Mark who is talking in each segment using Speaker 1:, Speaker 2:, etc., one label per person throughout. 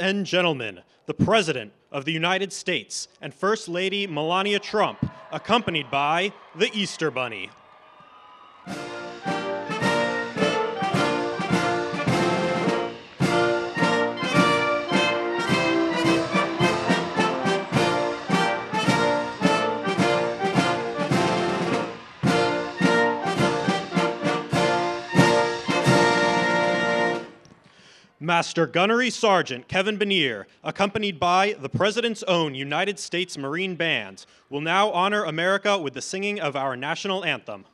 Speaker 1: and gentlemen, the President of the United States and First Lady Melania Trump, accompanied by the Easter Bunny. Master Gunnery Sergeant Kevin Benier, accompanied by the President's own United States Marine Band, will now honor America with the singing of our national anthem.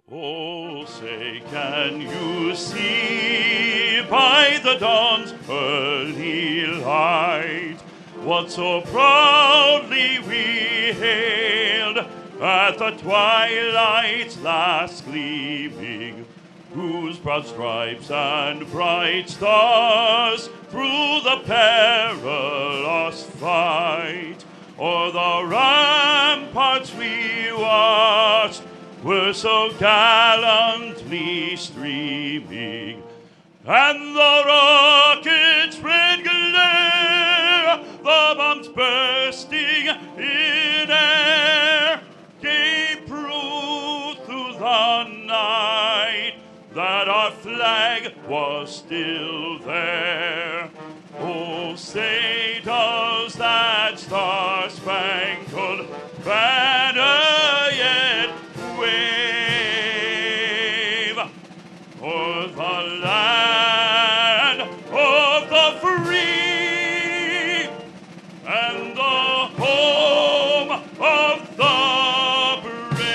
Speaker 2: Oh, say, can you see by the dawn's early light what so proudly we hailed at the twilight's last gleaming, whose broad stripes and bright stars through the perilous fight o'er the ramparts we watched were so gallantly streaming, and the rocket's red glare, the bombs bursting in air, gave proof through the night that our flag was still there. Oh, say does that star-spangled banner yet wave o'er the land of the free and the home of the brave?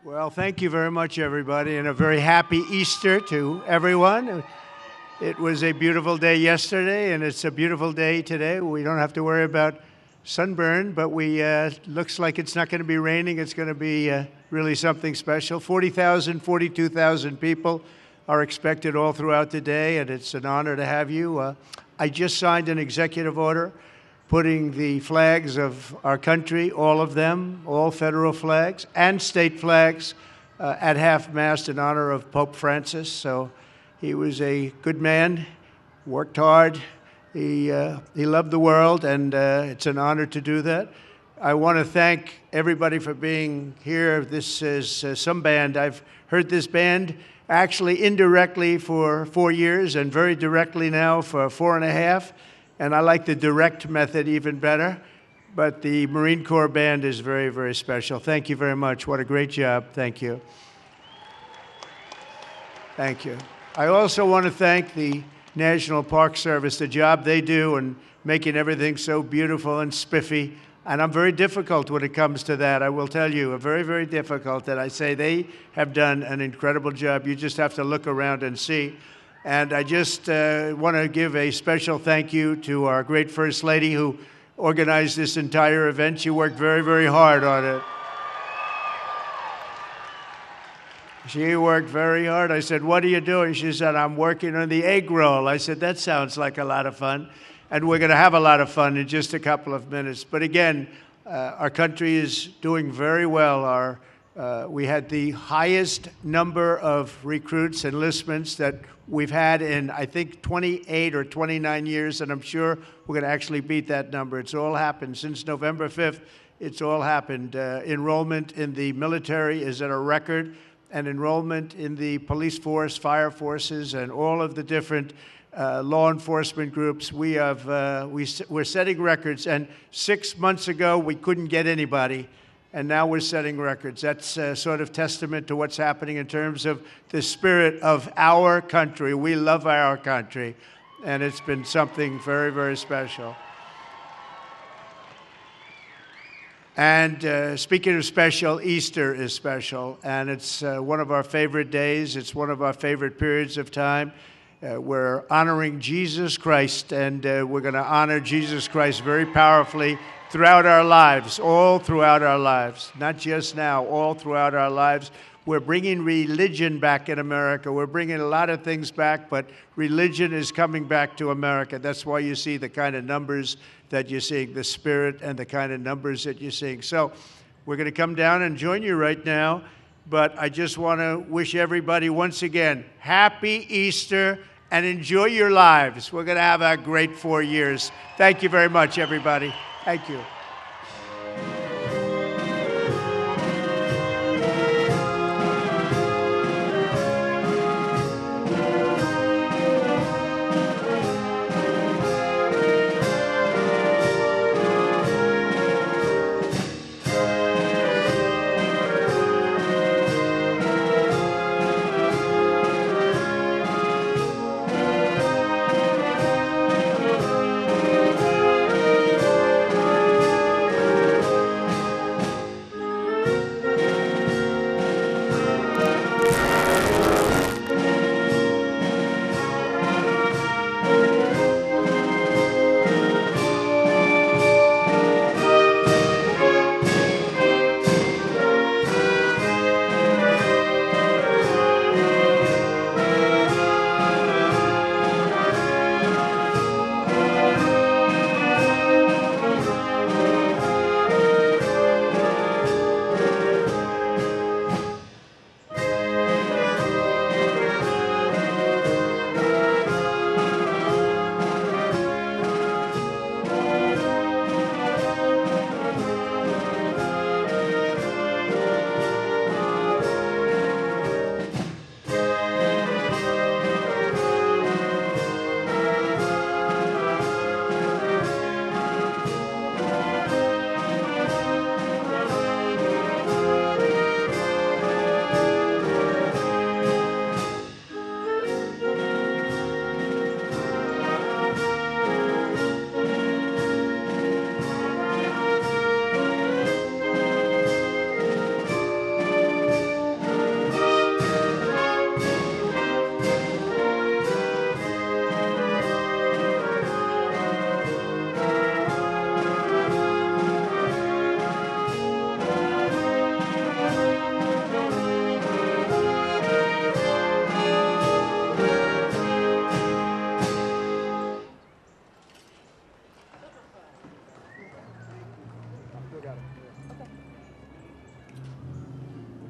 Speaker 3: Well, thank you very much, everybody, and a very happy Easter to everyone. It was a beautiful day yesterday, and it's a beautiful day today. We don't have to worry about sunburn, but looks like it's not going to be raining. It's going to be really something special. 40,000, 42,000 people are expected all throughout the day, and it's an honor to have you. I just signed an executive order putting the flags of our country, all of them, all federal flags and state flags, at half-mast in honor of Pope Francis. So he was a good man, worked hard. He loved the world, and it's an honor to do that. I want to thank everybody for being here. This is some band. I've heard this band actually indirectly for 4 years and very directly now for 4.5. And I like the direct method even better. But the Marine Corps Band is very, very special. Thank you very much. What a great job. Thank you. Thank you. I also want to thank the National Park Service, the job they do in making everything so beautiful and spiffy. And I'm very difficult when it comes to that, I will tell you. Very, very difficult. And I say they have done an incredible job. You just have to look around and see. And I just want to give a special thank you to our great First Lady who organized this entire event. She worked very, very hard on it. She worked very hard. I said, "What are you doing?" She said, "I'm working on the egg roll." I said, "That sounds like a lot of fun." And we're going to have a lot of fun in just a couple of minutes. But again, our country is doing very well. We had the highest number of recruits, enlistments that we've had in, I think, 28 or 29 years, and I'm sure we're going to actually beat that number. It's all happened. Since November 5th, it's all happened. Enrollment in the military is at a record, and enrollment in the police force, fire forces, and all of the different law enforcement groups, we're setting records. And 6 months ago, we couldn't get anybody. And now we're setting records. That's sort of testament to what's happening in terms of the spirit of our country. We love our country, and it's been something very, very special. And speaking of special, Easter is special, and it's one of our favorite days. It's one of our favorite periods of time. We're honoring Jesus Christ, and we're going to honor Jesus Christ very powerfully throughout our lives, all throughout our lives, not just now, all throughout our lives. we're bringing religion back in America. We're bringing a lot of things back, but religion is coming back to America. That's why you see the kind of numbers that you're seeing, the spirit and the kind of numbers that you're seeing. So we're going to come down and join you right now, but I just want to wish everybody once again, happy Easter, and enjoy your lives. We're going to have a great 4 years. Thank you very much, everybody. Thank you.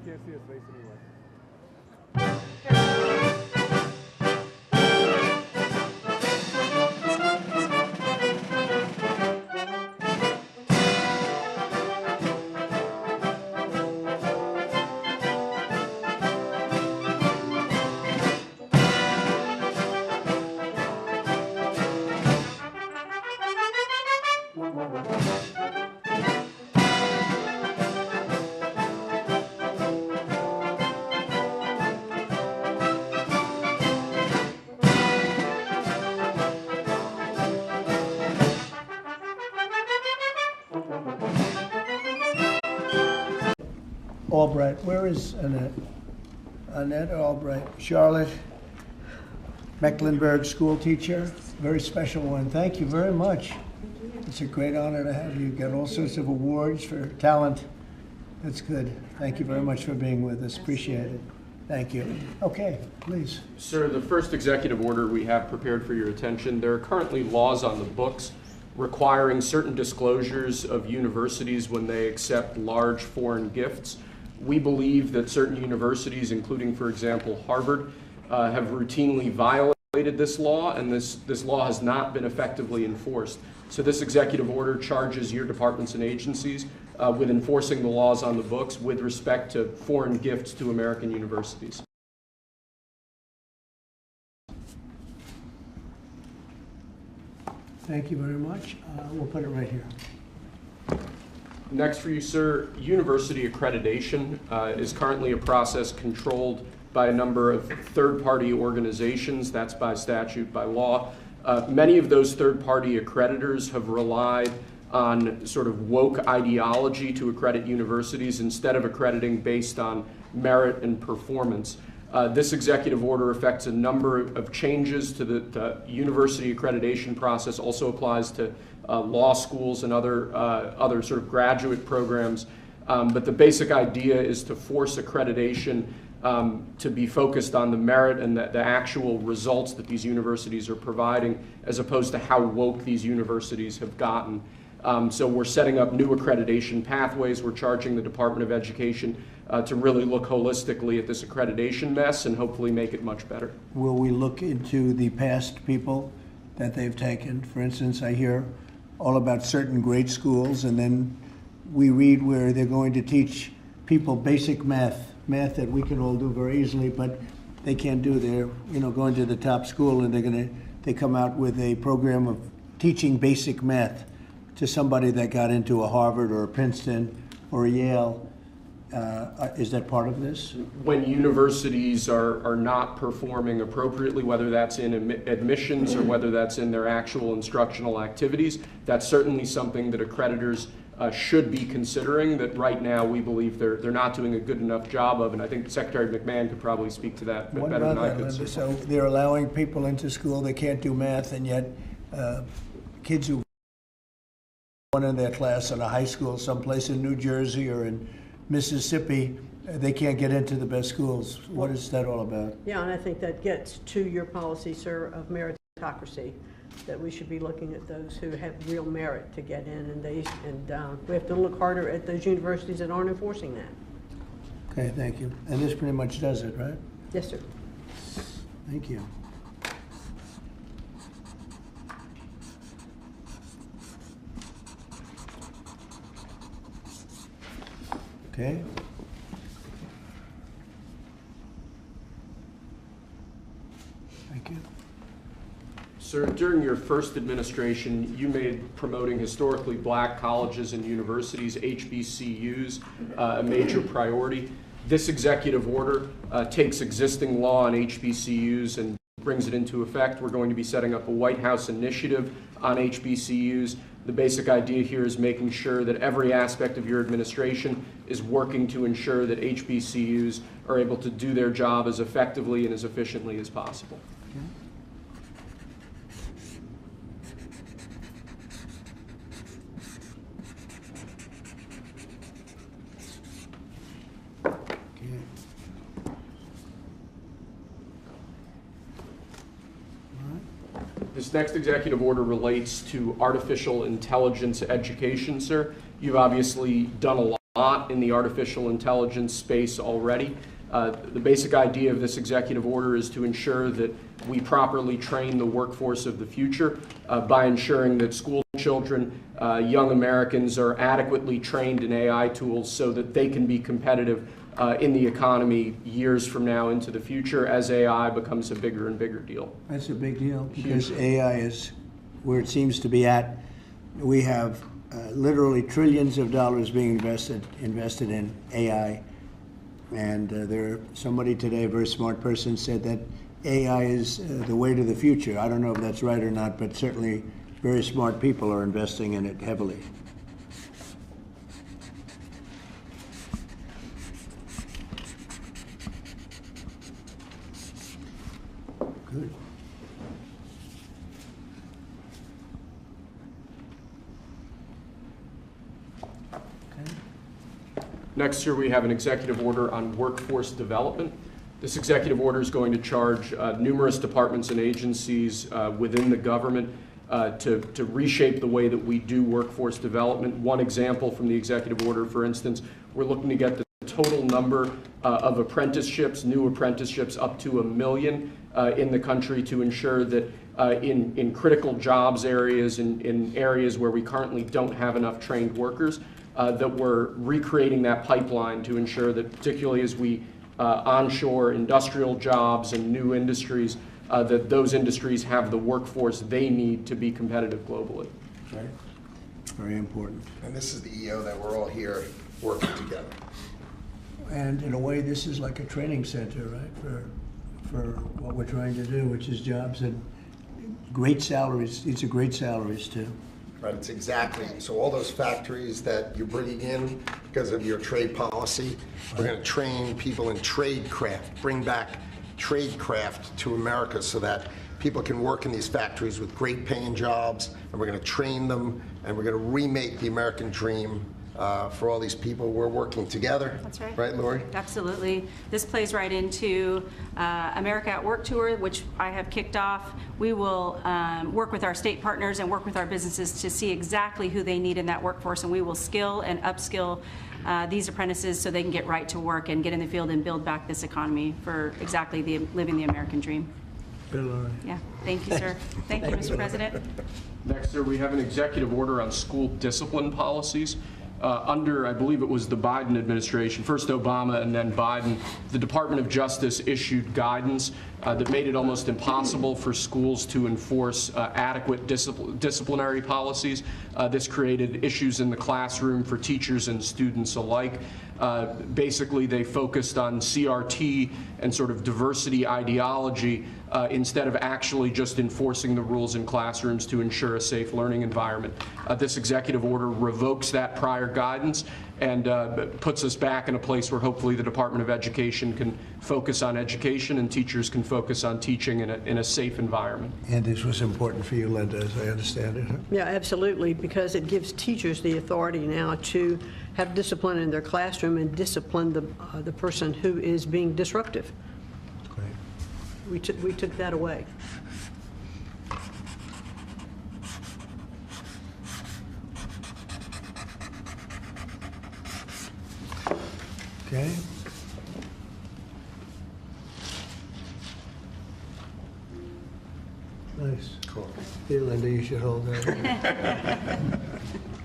Speaker 4: Can't see his face anyway.
Speaker 3: Albright, where is Annette? Annette Albright, Charlotte, Mecklenburg school teacher, very special one. Thank you very much. It's a great honor to have you. Get all sorts of awards for talent. That's good. Thank you very much for being with us. Appreciate it. Thank you. Okay, please.
Speaker 5: Sir, the first executive order we have prepared for your attention, there are currently laws on the books requiring certain disclosures of universities when they accept large foreign gifts. We believe that certain universities, including, for example, Harvard, have routinely violated this law, and this law has not been effectively enforced. So this executive order charges your departments and agencies with enforcing the laws on the books with respect to foreign gifts to American universities.
Speaker 3: Thank you very much. We'll put it right here.
Speaker 5: Next for you, sir, university accreditation is currently a process controlled by a number of third-party organizations. That's by statute, by law. Many of those third-party accreditors have relied on sort of woke ideology to accredit universities instead of accrediting based on merit and performance. This executive order affects a number of changes to the university accreditation process, also applies to law schools and other sort of graduate programs. But the basic idea is to force accreditation to be focused on the merit and the actual results that these universities are providing, as opposed to how woke these universities have gotten. So we're setting up new accreditation pathways. We're charging the Department of Education to really look holistically at this accreditation mess and hopefully make it much better.
Speaker 3: Will we look into the past people that they've taken? For instance, I hear all about certain great schools, and then we read where they're going to teach people basic math that we can all do very easily, but they can't do. They're, going to the top school, and they come out with a program of teaching basic math to somebody that got into a Harvard or a Princeton or a Yale. Is that part of this?
Speaker 5: When universities are not performing appropriately, whether that's in admissions or whether that's in their actual instructional activities, that's certainly something that accreditors should be considering, that right now we believe they're not doing a good enough job of, and I think Secretary McMahon could probably speak to that better than I could.
Speaker 3: So they're allowing people into school, they can't do math, and yet kids who one in their class in a high school someplace in New Jersey or in Mississippi, they can't get into the best schools. What is that all about?
Speaker 6: Yeah, and I think that gets to your policy, sir, of meritocracy, that we should be looking at those who have real merit to get in, and we have to look harder at those universities that aren't enforcing that.
Speaker 3: Okay, thank you. And this pretty much does it, right?
Speaker 6: Yes, sir.
Speaker 3: Thank you. Okay. Thank you.
Speaker 5: Sir, during your first administration, you made promoting historically black colleges and universities, HBCUs, a major priority. This executive order takes existing law on HBCUs and brings it into effect. We're going to be setting up a White House initiative on HBCUs. The basic idea here is making sure that every aspect of your administration is working to ensure that HBCUs are able to do their job as effectively and as efficiently as possible.
Speaker 3: Okay.
Speaker 5: This next executive order relates to artificial intelligence education, sir. You've obviously done a lot in the artificial intelligence space already. The basic idea of this executive order is to ensure that we properly train the workforce of the future by ensuring that school children, young Americans are adequately trained in AI tools so that they can be competitive in the economy years from now into the future as AI becomes a bigger and bigger deal.
Speaker 3: That's a big deal because AI is where it seems to be at. We have literally trillions of dollars being invested in AI. And somebody today, a very smart person, said that AI is the way to the future. I don't know if that's right or not, but certainly very smart people are investing in it heavily. Good.
Speaker 5: Next year, we have an executive order on workforce development. This executive order is going to charge numerous departments and agencies within the government to reshape the way that we do workforce development. One example from the executive order, for instance, we're looking to get the total number of apprenticeships, new apprenticeships, up to 1 million in the country to ensure that in critical jobs areas, in areas where we currently don't have enough trained workers, that we're recreating that pipeline to ensure that, particularly as we onshore industrial jobs and new industries, that those industries have the workforce they need to be competitive globally.
Speaker 3: Right. Very important.
Speaker 7: And this is the EO that we're all here working together.
Speaker 3: And in a way, this is like a training center, right, for what we're trying to do, which is jobs and great salaries. These are great salaries, too.
Speaker 7: Right, it's exactly. So all those factories that you're bringing in because of your trade policy, we're going to train people in trade craft, bring back trade craft to America so that people can work in these factories with great paying jobs, and we're going to train them, and we're going to remake the American dream for all these people. We're working together.
Speaker 8: That's right.
Speaker 7: Right, Lori?
Speaker 8: Absolutely. This plays right into America at Work Tour, which I have kicked off. We will work with our state partners and work with our businesses to see exactly who they need in that workforce, and we will skill and upskill these apprentices so they can get right to work and get in the field and build back this economy for exactly living the American dream.
Speaker 3: Good, Lori.
Speaker 8: Yeah. Thank you, sir. Thank you, Mr. President.
Speaker 5: Next, sir, we have an executive order on school discipline policies. Under, I believe it was the Biden administration, first Obama and then Biden, the Department of Justice issued guidance that made it almost impossible for schools to enforce adequate disciplinary policies. This created issues in the classroom for teachers and students alike. Basically, they focused on CRT and sort of diversity ideology instead of actually just enforcing the rules in classrooms to ensure a safe learning environment. This executive order revokes that prior guidance and puts us back in a place where hopefully the Department of Education can focus on education and teachers can focus on teaching in a safe environment.
Speaker 3: And this was important for you, Linda, as I understand it.
Speaker 6: Yeah, absolutely, because it gives teachers the authority now to have discipline in their classroom and discipline the person who is being disruptive.
Speaker 3: Great.
Speaker 6: We took that away.
Speaker 3: Okay. Nice.
Speaker 7: Cool.
Speaker 3: Here, Linda, you should hold that.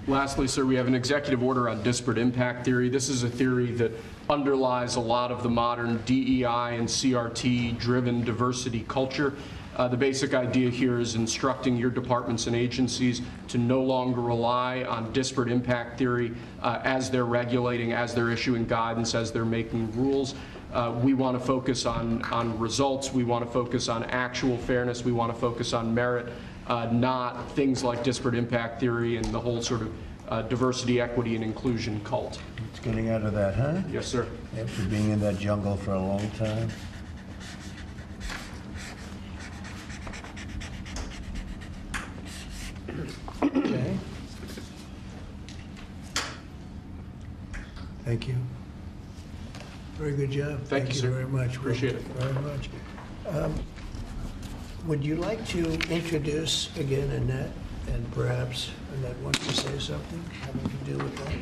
Speaker 5: Lastly, sir, we have an executive order on disparate impact theory. This is a theory that underlies a lot of the modern DEI and CRT-driven diversity culture. The basic idea here is instructing your departments and agencies to no longer rely on disparate impact theory as they're regulating, as they're issuing guidance, as they're making rules. We want to focus on results. We want to focus on actual fairness. We want to focus on merit, not things like disparate impact theory and the whole sort of diversity, equity, and inclusion cult.
Speaker 3: It's getting out of that, huh?
Speaker 5: Yes, sir.
Speaker 3: After being in that jungle for a long time. Okay. Thank you. Very good job.
Speaker 5: Thank you, sir.
Speaker 3: Very much.
Speaker 5: Appreciate it.
Speaker 3: Very much. Would you like to introduce again Annette, and perhaps Annette wants to say something having to do with that?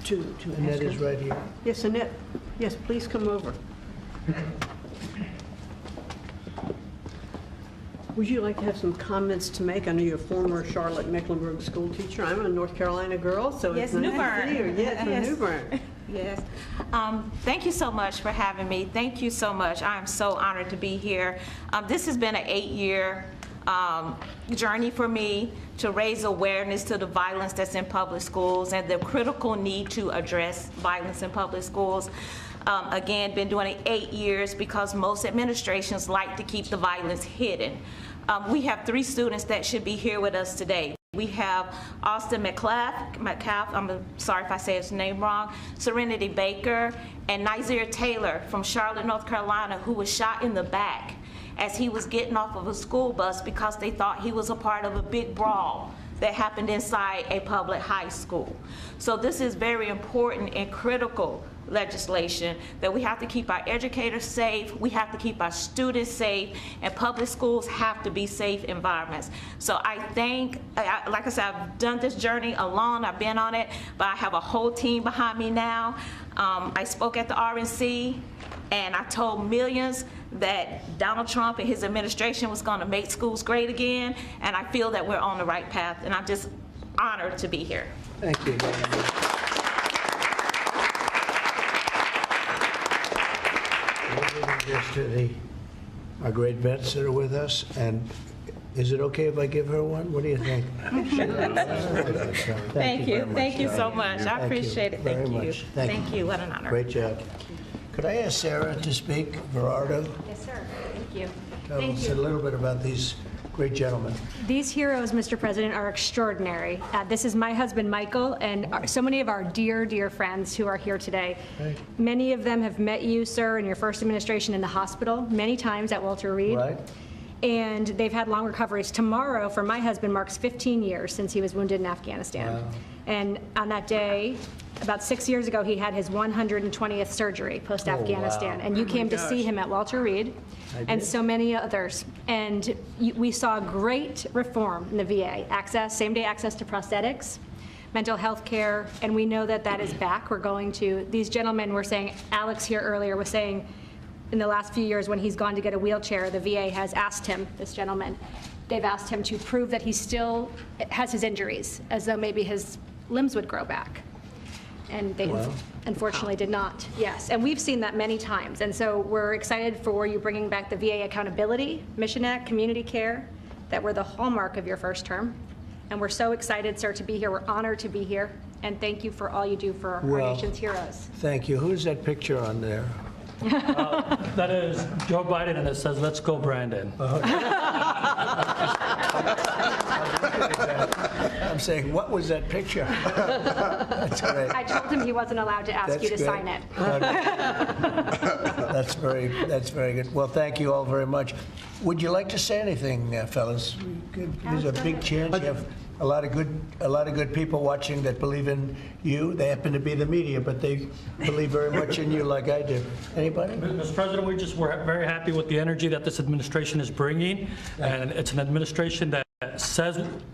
Speaker 6: To
Speaker 3: Annette
Speaker 6: ask
Speaker 3: is
Speaker 6: her.
Speaker 3: right here.
Speaker 6: Yes, Annette. Yes, please come over. Would you like to have some comments to make? I know you're a former Charlotte Mecklenburg school teacher. I'm a North Carolina girl, so
Speaker 9: Yes,
Speaker 6: it's nice
Speaker 9: New Bern.
Speaker 6: to see you. Yes, from
Speaker 9: Yes.
Speaker 6: New Bern.
Speaker 9: Yes. Thank you so much for having me. Thank you so much. I am so honored to be here. This has been an 8-year journey for me to raise awareness to the violence that's in public schools and the critical need to address violence in public schools. Again, been doing it 8 years because most administrations like to keep the violence hidden. We have 3 students that should be here with us today. We have Austin McCalf, I'm sorry if I say his name wrong, Serenity Baker, and Nazir Taylor from Charlotte, North Carolina, who was shot in the back as he was getting off of a school bus because they thought he was a part of a big brawl that happened inside a public high school. So this is very important and critical legislation that we have to keep our educators safe, we have to keep our students safe, and public schools have to be safe environments. So I think, like I said, I've done this journey alone, I've been on it, but I have a whole team behind me now. I spoke at the RNC, and I told millions that Donald Trump and his administration was going to make schools great again, and I feel that we're on the right path, and I'm just honored to be here.
Speaker 3: Thank you. This to our great vets that are with us, and is it okay if I give her one? What do you think?
Speaker 9: Thank you.
Speaker 3: very
Speaker 9: Thank you
Speaker 3: much.
Speaker 9: so much. I
Speaker 3: Thank you
Speaker 9: appreciate it.
Speaker 3: very
Speaker 9: Thank you.
Speaker 3: much.
Speaker 9: Thank you. What an honor.
Speaker 3: Great job. Could I ask Sarah to speak, Gerardo?
Speaker 10: Yes, sir. Thank you.
Speaker 3: Tell us a little bit about these great gentlemen.
Speaker 10: These heroes, Mr. President, are extraordinary. This is my husband, Michael, and so many of our dear, dear friends who are here today.
Speaker 3: Right.
Speaker 10: Many of them have met you, sir, in your first administration in the hospital, many times at Walter Reed.
Speaker 3: Right.
Speaker 10: And they've had long recoveries. Tomorrow, for my husband, marks 15 years since he was wounded in Afghanistan. Wow. And on that day, about 6 years ago, he had his 120th surgery post-Afghanistan.
Speaker 3: Oh, wow.
Speaker 10: And you came to see him at Walter Reed and so many others. And we saw great reform in the VA. Access, same-day access to prosthetics, mental health care, and we know that that is back. We're going to, these gentlemen were saying, Alex here earlier was saying, in the last few years when he's gone to get a wheelchair, the VA has asked him, this gentleman, they've asked him to prove that he still has his injuries, as though maybe his limbs would grow back. And they unfortunately did not. Yes, and we've seen that many times. And so we're excited for you bringing back the VA accountability, Mission Act, community care, that were the hallmark of your first term. And we're so excited, sir, to be here. We're honored to be here. And thank you for all you do for our nation's heroes.
Speaker 3: Thank you. Who's that picture on there?
Speaker 11: That is Joe Biden, and it says, "Let's go, Brandon."
Speaker 3: I'm saying, what was that picture? That's great.
Speaker 10: I told him he wasn't allowed to ask you to sign it.
Speaker 3: That's very good. Well, thank you all very much. Would you like to say anything, fellas? There's a big chance you have a lot of good people watching that believe in you. They happen to be the media, but they believe very much in you, like I do. Anybody?
Speaker 11: Mr. President, we're very happy with the energy that this administration is bringing, and it's an administration that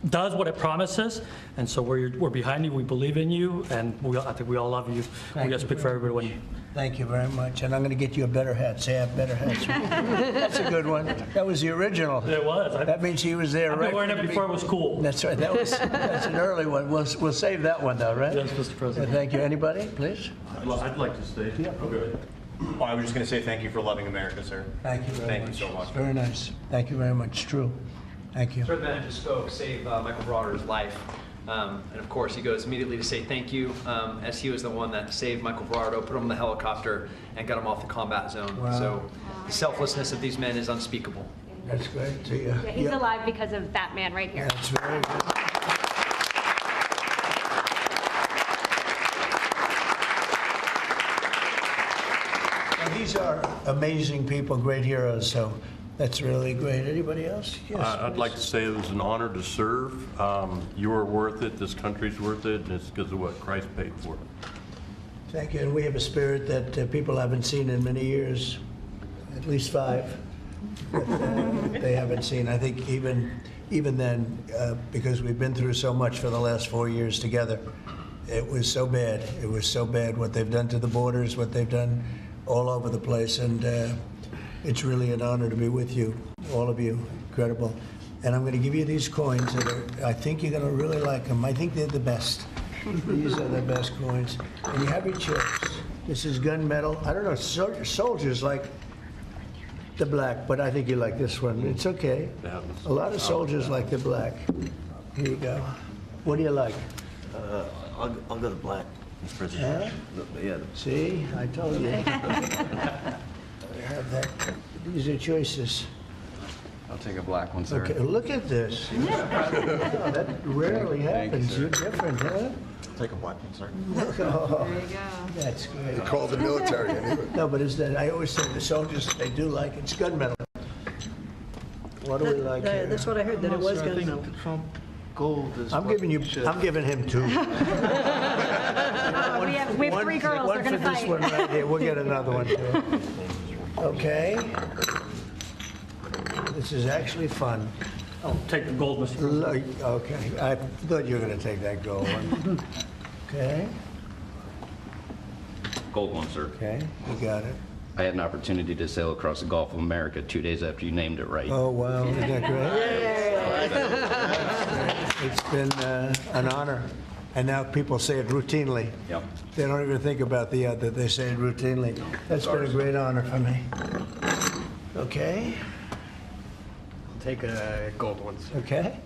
Speaker 11: does what it promises, and so we're behind you. We believe in you, and I think we all love you. We got to speak for everybody.
Speaker 3: Thank you very much, and I'm going to get you a better hat. Say I have better hats. That's a good one. That was the original.
Speaker 11: It was.
Speaker 3: That means he was there.
Speaker 11: I've been wearing it before it was cool.
Speaker 3: That's right. That's an early one. We'll save that one though, right?
Speaker 11: Yes, Mr. President.
Speaker 3: Thank you. Anybody, please?
Speaker 12: I'd like to stay.
Speaker 3: Yeah.
Speaker 12: Okay. Oh, I was just going to say thank you for loving America, sir.
Speaker 3: Thank you very much.
Speaker 12: Thank you so much.
Speaker 3: Very nice. Thank you very much. True. Thank you.
Speaker 13: Sir, the man just spoke, saved Michael Broder's life. And of course, he goes immediately to say thank you, as he was the one that saved Michael Berardo, put him in the helicopter, and got him off the combat zone.
Speaker 3: Wow.
Speaker 13: So the selflessness of these men is unspeakable.
Speaker 3: That's great. So,
Speaker 10: Yeah, he's alive because of that man right here.
Speaker 3: That's very good. And these are amazing people, great heroes. So that's really great. Anybody else? Yes.
Speaker 14: I'd like to say it was an honor to serve. You are worth it. This country's worth it, and it's because of what Christ paid for.
Speaker 3: Thank you. And we have a spirit that people haven't seen in many years, at least 5 that they haven't seen. I think even then, because we've been through so much for the last 4 years together, it was so bad. It was so bad what they've done to the borders, what they've done all over the place, and it's really an honor to be with you, all of you. Incredible. And I'm going to give you these coins that I think you're going to really like them. I think they're the best. These are the best coins. And you have your choice. This is gunmetal. I don't know, soldiers like the black, but I think you like this one. It's okay. A lot of soldiers like the black. Here you go. What do you like?
Speaker 15: I'll go to black, Mr. President. Yeah.
Speaker 3: See, I told you. Have that. These are choices.
Speaker 15: I'll take a black one, sir.
Speaker 3: Okay, look at this. Oh, that rarely happens. You're different, huh?
Speaker 15: I'll take a black one, sir.
Speaker 3: Oh, there you go. That's great.
Speaker 7: They call the military anyway.
Speaker 3: No, but it's that I always say the soldiers, they do like it's gunmetal. What do we like here?
Speaker 6: That's what I heard, that it was gunmetal.
Speaker 15: Gold is.
Speaker 3: I'm giving him 2.
Speaker 10: We have 3 girls. They're going to fight.
Speaker 3: One for this one right here. We'll get another one too. Okay. This is actually fun.
Speaker 11: I'll take the gold, Mr. President.
Speaker 3: Okay. I thought you were going to take that gold one. Okay.
Speaker 15: Gold one, sir.
Speaker 3: Okay. You got it.
Speaker 15: I had an opportunity to sail across the Gulf of America 2 days after you named it right.
Speaker 3: Oh, wow. Isn't that great? It's been an honor. And now people say it routinely.
Speaker 15: Yep.
Speaker 3: They don't even think about the other. They say it routinely. That's been a great honor for me. Okay.
Speaker 13: I'll take a gold one, sir.
Speaker 3: Okay.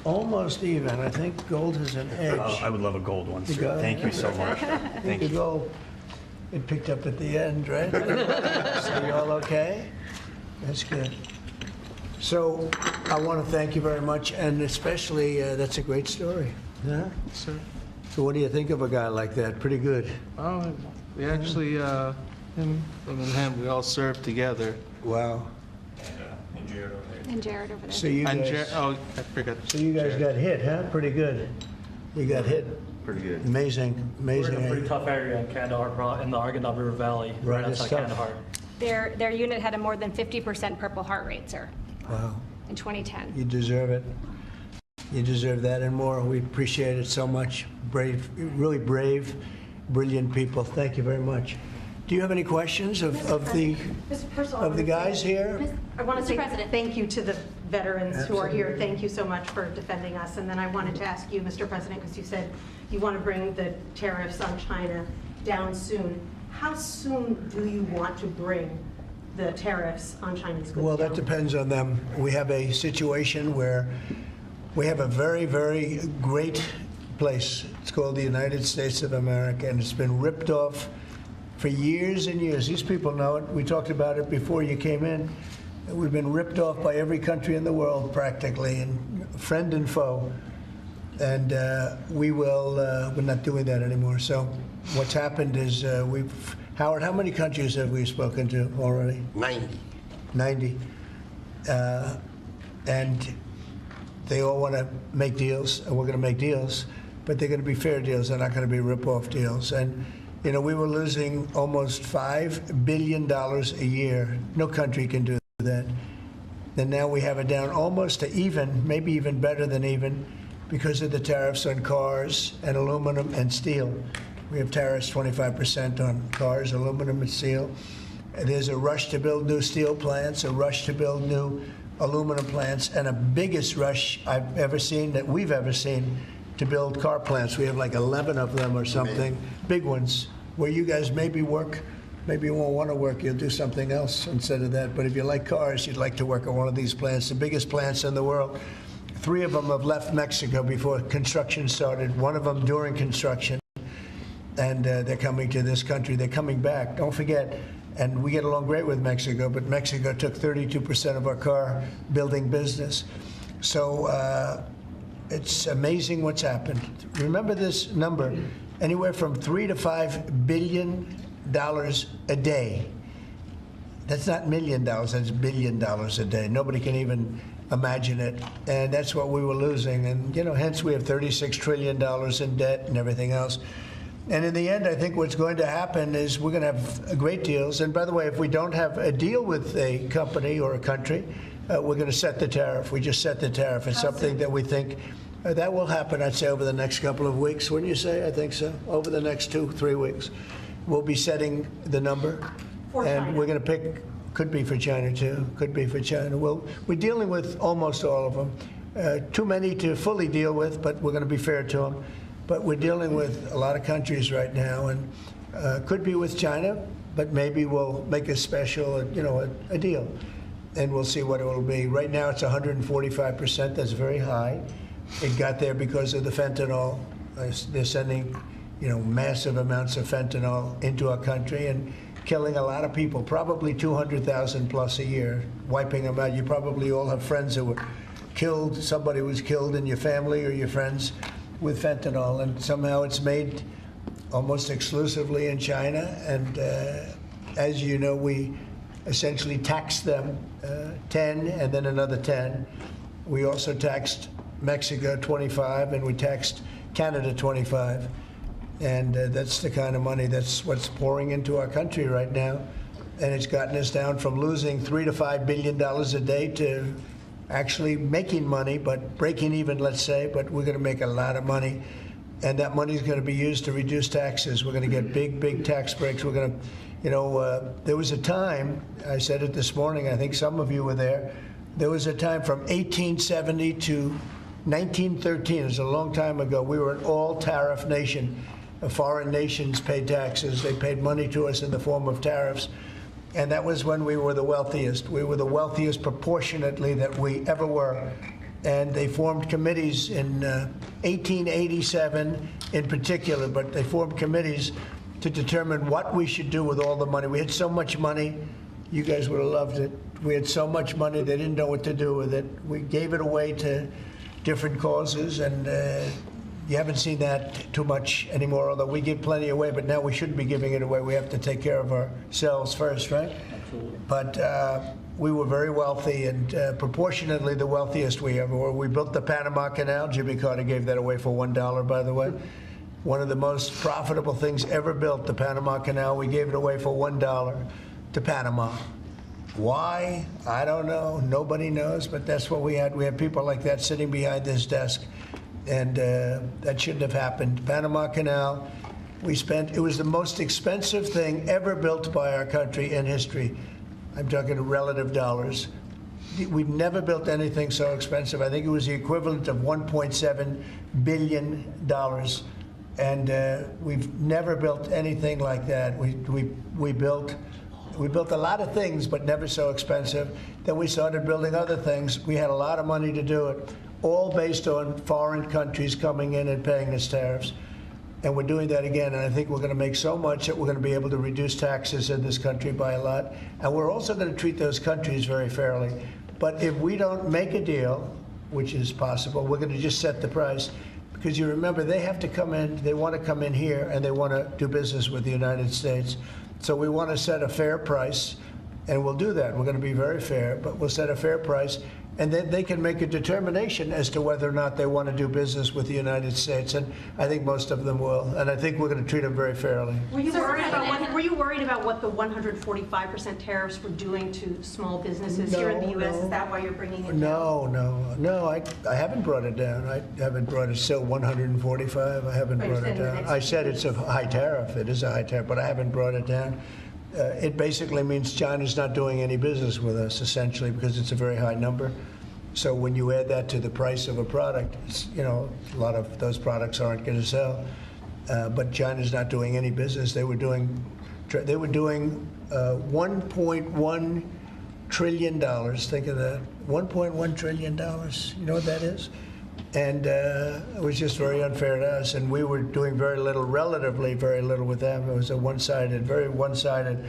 Speaker 3: Almost even. I think gold has an edge.
Speaker 12: I would love a gold one, sir. Thank you so much. Thank you.
Speaker 3: The gold. It picked up at the end, right? So you all okay? That's good. So I want to thank you very much, and especially that's a great story. Yeah.
Speaker 16: Sir.
Speaker 3: So what do you think of a guy like that? Pretty good.
Speaker 16: We actually Him and him, we all served together.
Speaker 3: Wow.
Speaker 10: And Jared over there.
Speaker 3: So you
Speaker 16: And
Speaker 3: guys,
Speaker 16: oh, I forgot.
Speaker 3: so you guys got hit, huh? Pretty good. You got hit.
Speaker 12: Pretty good.
Speaker 3: Amazing,
Speaker 11: We're
Speaker 3: amazing.
Speaker 11: in a pretty tough area in Kandahar, in the Arghandab River Valley,
Speaker 3: Right,
Speaker 11: right
Speaker 3: it's
Speaker 11: outside
Speaker 3: tough.
Speaker 11: Kandahar.
Speaker 10: Their unit had a more than 50% Purple Heart rate, sir,
Speaker 3: Wow.
Speaker 10: in 2010.
Speaker 3: You deserve it. You deserve that and more. We appreciate it so much. Brave, really brave, brilliant people. Thank you very much. Do you have any questions of the guys here?
Speaker 17: I want to say
Speaker 8: President.
Speaker 17: thank you to the veterans who are here. Thank you so much for defending us. And then I wanted to ask you, Mr. President, because you said you want to bring the tariffs on China down soon. How soon do you want to bring the tariffs on Chinese goods
Speaker 3: Well, that
Speaker 17: down?
Speaker 3: depends on them. We have a situation where we have a very, very great place. It's called the United States of America, and it's been ripped off for years and years. These people know it. We talked about it before you came in. We've been ripped off by every country in the world, practically, and friend and foe. And we're not doing that anymore. So what's happened is Howard, how many countries have we spoken to already? 90. And they all want to make deals, and we're going to make deals, but they're going to be fair deals. They're not going to be rip-off deals. And, you know, we were losing almost $5 billion a year. No country can do that. And now we have it down almost to even, maybe even better than even, because of the tariffs on cars and aluminum and steel. We have tariffs 25% on cars, aluminum and steel. And there's a rush to build new steel plants, a rush to build new aluminum plants, and a biggest rush I've ever seen, that we've ever seen, to build car plants. We have like 11 of them or something, big ones, where you guys maybe work. Maybe you won't want to work, you'll do something else instead of that. But if you like cars, you'd like to work at one of these plants, the biggest plants in the world. 3 of them have left Mexico before construction started, 1 of them during construction. And they're coming to this country. They're coming back. Don't forget, and we get along great with Mexico, but Mexico took 32% of our car building business. So it's amazing what's happened. Remember this number, anywhere from $3 to $5 billion a day. That's not $1 million, that's $1 billion a day. Nobody can even imagine it. And that's what we were losing. And, you know, hence we have $36 trillion in debt and everything else. And in the end, I think what's going to happen is we're going to have great deals. And by the way, if we don't have a deal with a company or a country, we're going to set the tariff. We just set the tariff. It's something that we think that will happen, I'd say, over the next couple of weeks. Wouldn't you say? I think so. Over the next 2-3 weeks, we'll be setting the number. And we're going to pick, could be for China too, could be for China. We're dealing with almost all of them. Too many to fully deal with, but we're going to be fair to them. But we're dealing with a lot of countries right now, and could be with China, but maybe we'll make a special, you know, a deal, and we'll see what it will be. Right now, it's 145%. That's very high. It got there because of the fentanyl. They're sending, you know, massive amounts of fentanyl into our country and killing a lot of people, probably 200,000 plus a year, wiping them out. You probably all have friends who were killed. Somebody was killed in your family or your friends with fentanyl, and somehow it's made almost exclusively in China. And as you know, we essentially taxed them 10 and then another 10. We also taxed Mexico 25, and we taxed Canada 25. And that's the kind of money, that's what's pouring into our country right now. And it's gotten us down from losing $3 to $5 billion a day to actually making money, but breaking even, let's say, but we're going to make a lot of money. And that money is going to be used to reduce taxes. We're going to get big, big tax breaks. We're going to, you know, there was a time, I said it this morning, I think some of you were there was a time from 1870 to 1913, it was a long time ago, we were an all-tariff nation. Foreign nations paid taxes. They paid money to us in the form of tariffs. And that was when we were the wealthiest. We were the wealthiest proportionately that we ever were. And they formed committees in 1887 in particular, but they formed committees to determine what we should do with all the money. We had so much money, you guys would have loved it. We had so much money, they didn't know what to do with it. We gave it away to different causes, and You haven't seen that too much anymore, although we give plenty away, but now we shouldn't be giving it away. We have to take care of ourselves first, right? Absolutely. But we were very wealthy, and proportionately the wealthiest we ever were. We built the Panama Canal. Jimmy Carter gave that away for $1, by the way. One of the most profitable things ever built, the Panama Canal. We gave it away for $1 to Panama. Why? I don't know. Nobody knows, but that's what we had. We had people like that sitting behind this desk, and that shouldn't have happened. Panama Canal, it was the most expensive thing ever built by our country in history. I'm talking relative dollars. We've never built anything so expensive. I think it was the equivalent of $1.7 billion. And we've never built anything like that. We built a lot of things, but never so expensive. Then we started building other things. We had a lot of money to do it, all based on foreign countries coming in and paying us tariffs. And we're doing that again, and I think we're going to make so much that we're going to be able to reduce taxes in this country by a lot. And we're also going to treat those countries very fairly. But if we don't make a deal, which is possible, we're going to just set the price. Because you remember, they have to come in, they want to come in here, and they want to do business with the United States. So we want to set a fair price, and we'll do that. We're going to be very fair, but we'll set a fair price, and then they can make a determination as to whether or not they want to do business with the United States. And I think most of them will, and I think we're going to treat them very fairly.
Speaker 17: Were you worried about what the 145% tariffs were doing to small businesses here in the U.S.? Is that why you're bringing it down?
Speaker 3: No, I haven't brought it down. I haven't brought it, still 145. I haven't brought it down. I said it's a high tariff. It is a high tariff, but I haven't brought it down. It basically means China's not doing any business with us, essentially, because it's a very high number. So when you add that to the price of a product, a lot of those products aren't going to sell. But China's not doing any business. They were doing $1.1 trillion. Think of that, $1.1 trillion. You know what that is? And it was just very unfair to us. And we were doing very little, relatively very little with them. It was a very one-sided.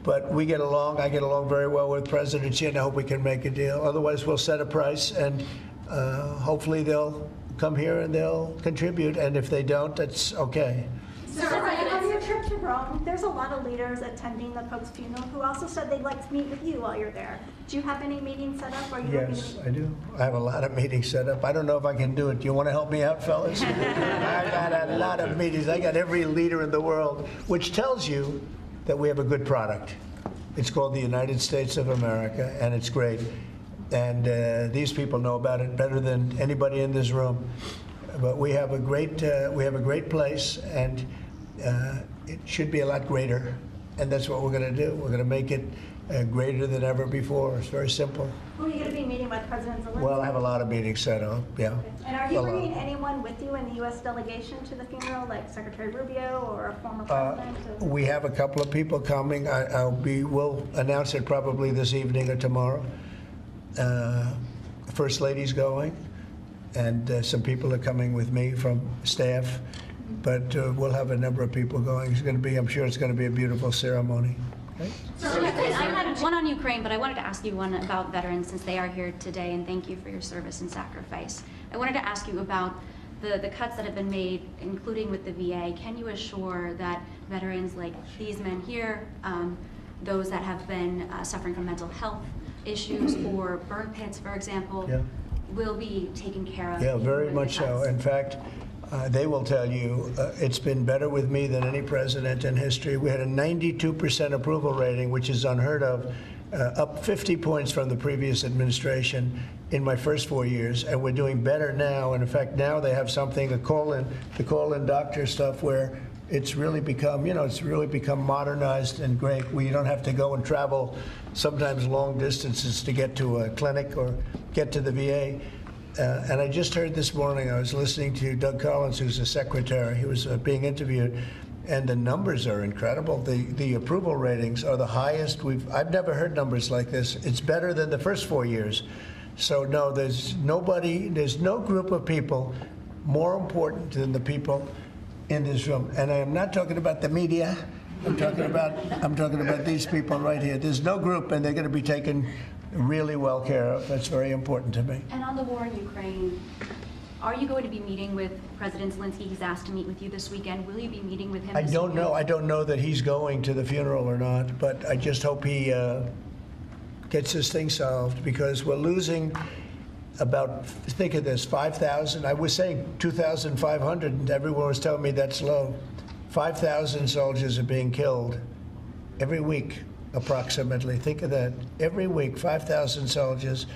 Speaker 3: But we get along. I get along very well with President Xi, and I hope we can make a deal. Otherwise, we'll set a price, and hopefully they'll come here and they'll contribute. And if they don't, that's okay.
Speaker 18: So on your trip to Rome, there's a lot of leaders attending the Pope's funeral who also said they'd like to meet with you while you're there. Do you have any meetings set up? Or are you
Speaker 3: Yes, I do. I have a lot of meetings set up. I don't know if I can do it. Do you want to help me out, fellas? I got a lot of meetings. I got every leader in the world, which tells you that we have a good product. It's called the United States of America, and it's great. And these people know about it better than anybody in this room. But we have a great place, and it should be a lot greater. And that's what we're going to do. We're going to make it greater than ever before. It's very simple.
Speaker 18: Who are you going to be meeting with, President Zelensky?
Speaker 3: Well, I have a lot of meetings set up, yeah.
Speaker 18: And are you bringing anyone with you in the U.S. delegation to the funeral, like Secretary Rubio or a former president?
Speaker 3: We have a couple of people coming. We'll announce it probably this evening or tomorrow. First Lady's going, and some people are coming with me from staff. But we'll have a number of people going. I'm sure it's going to be a beautiful ceremony. Okay?
Speaker 19: I had one on Ukraine, but I wanted to ask you one about veterans since they are here today, and thank you for your service and sacrifice. I wanted to ask you about the cuts that have been made, including with the VA. Can you assure that veterans like these men here, those that have been suffering from mental health issues or burn pits, for example, will be taken care of?
Speaker 3: Yeah, very much so. In fact, they will tell you it's been better with me than any president in history. We had a 92% approval rating, which is unheard of, up 50 points from the previous administration in my first 4 years, and we're doing better now. And in fact, now they have something, the call-in doctor stuff, where it's really become, modernized and great. We don't have to go and travel sometimes long distances to get to a clinic or get to the VA. And I just heard this morning, I was listening to Doug Collins, who's the secretary. He was being interviewed, and the numbers are incredible. The approval ratings are the highest I've never heard numbers like this. It's better than the first 4 years. So no, there's no group of people more important than the people in this room. And I am not talking about the media. I'm talking about these people right here. There's no group, and they're going to be taken really well care of. That's very important to me.
Speaker 19: And on the war in Ukraine, Are you going to be meeting with President Zelensky? He's asked to meet with you this weekend. Will you be meeting with him?
Speaker 3: I don't know. I don't know that he's going to the funeral or not, but I just hope he gets this thing solved, because we're losing about, think of this, 5,000. I was saying 2,500, and everyone was telling me that's low. 5,000 soldiers are being killed every week, approximately. Think of that. Every week, 5,000 soldiers.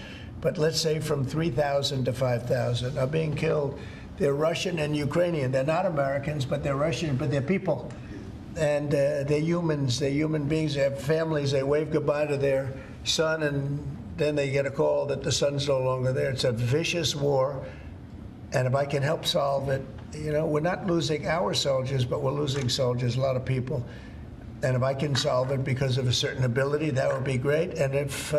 Speaker 3: But let's say from 3,000 to 5,000 are being killed. They're Russian and Ukrainian. They're not Americans, but they're Russian, but they're people. And they're humans. They're human beings. They have families. They wave goodbye to their son, and then they get a call that the son's no longer there. It's a vicious war. And if I can help solve it, you know, we're not losing our soldiers, but we're losing soldiers, a lot of people. And if I can solve it because of a certain ability, that would be great. And if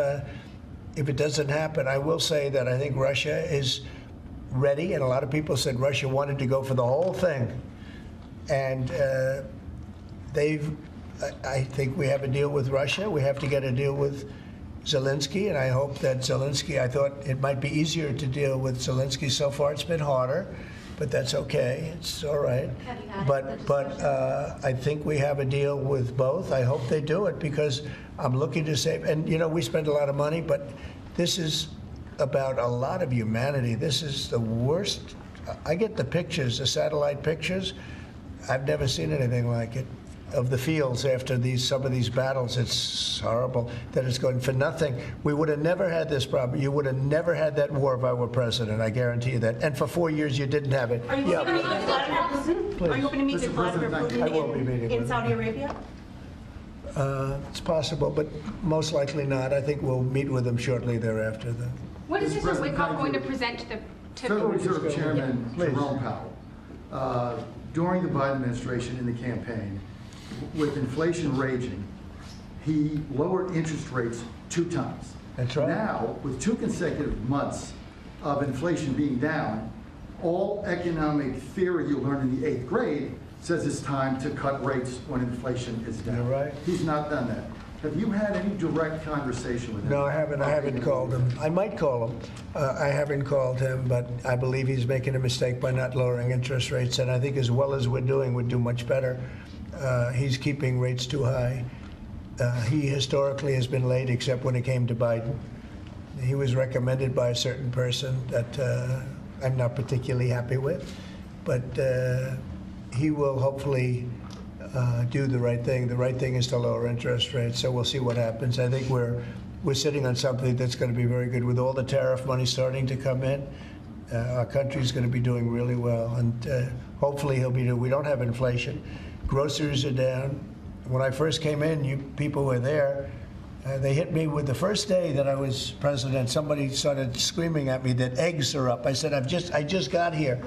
Speaker 3: it doesn't happen, I will say that I think Russia is ready, and a lot of people said Russia wanted to go for the whole thing. And I think we have a deal with Russia. We have to get a deal with Zelensky, and I hope that Zelensky, I thought it might be easier to deal with Zelensky. So far it's been harder, but that's okay. It's all right. But I think we have a deal with both. I hope they do it, because I'm looking to save. And, you know, we spend a lot of money, but this is about a lot of humanity. This is the worst. I get the pictures, the satellite pictures. I've never seen anything like it, of the fields after some of these battles. It's horrible that it's going for nothing. We would have never had this problem. You would have never had that war if I were president. I guarantee you that. And for 4 years, you didn't have it.
Speaker 17: Are you going to meet with Vladimir Putin?
Speaker 3: Please.
Speaker 17: Are you going to meet with Vladimir Putin
Speaker 3: I won't be meeting
Speaker 17: in
Speaker 3: with
Speaker 17: Saudi Arabia?
Speaker 3: It's possible, but most likely not. I think we'll meet with him shortly thereafter, though.
Speaker 20: What is Mr. Wickoff going to present to the
Speaker 21: Federal Reserve Chairman Jerome Powell, during the Biden administration in the campaign, with inflation raging, he lowered interest rates 2 times.
Speaker 3: That's right.
Speaker 21: Now, with 2 consecutive months of inflation being down, all economic theory you learned in the 8th grade says it's time to cut rates when inflation is down.
Speaker 3: You're right.
Speaker 21: He's not done that. Have you had any direct conversation with him?
Speaker 3: No, I haven't. I haven't called him. I might call him. I haven't called him, but I believe he's making a mistake by not lowering interest rates. And I think as well as we're doing, we'd do much better. He's keeping rates too high. He historically has been late, except when it came to Biden. He was recommended by a certain person that I'm not particularly happy with, but he will hopefully do the right thing. The right thing is to lower interest rates, so we'll see what happens. I think we're sitting on something that's going to be very good. With all the tariff money starting to come in, our country's going to be doing really well, and hopefully we don't have inflation. Groceries are down. When I first came in, you people were there. They hit me with the first day that I was president. Somebody started screaming at me that eggs are up. I said, I just got here.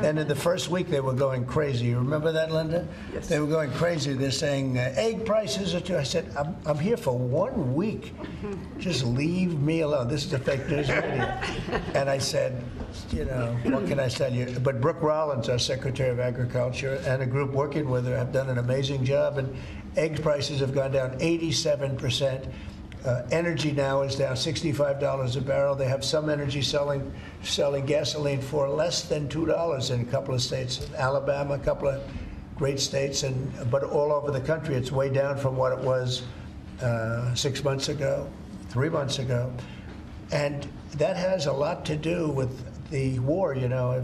Speaker 3: And in the first week, they were going crazy. You remember that, Linda? Yes. They were going crazy. They're saying, egg prices are too. I said, I'm here for 1 week. Just leave me alone. This is a fake news radio. And I said, you know, what can I tell you? But Brooke Rollins, our Secretary of Agriculture, and a group working with her have done an amazing job. And egg prices have gone down 87%. Energy now is down $65 a barrel. They have some energy selling gasoline for less than $2 in a couple of states. In Alabama, a couple of great states, but all over the country, it's way down from what it was 6 months ago, 3 months ago. And that has a lot to do with the war. You know,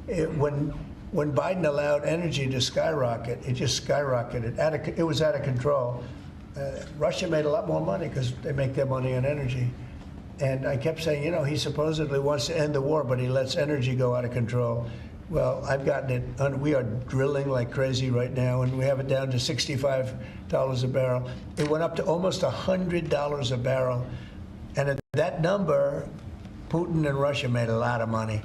Speaker 3: when Biden allowed energy to skyrocket, it just skyrocketed. It was out of control. Russia made a lot more money because they make their money on energy. And I kept saying, you know, he supposedly wants to end the war, but he lets energy go out of control. Well, I've gotten it. We are drilling like crazy right now, and we have it down to $65 a barrel. It went up to almost $100 a barrel. And at that number, Putin and Russia made a lot of money.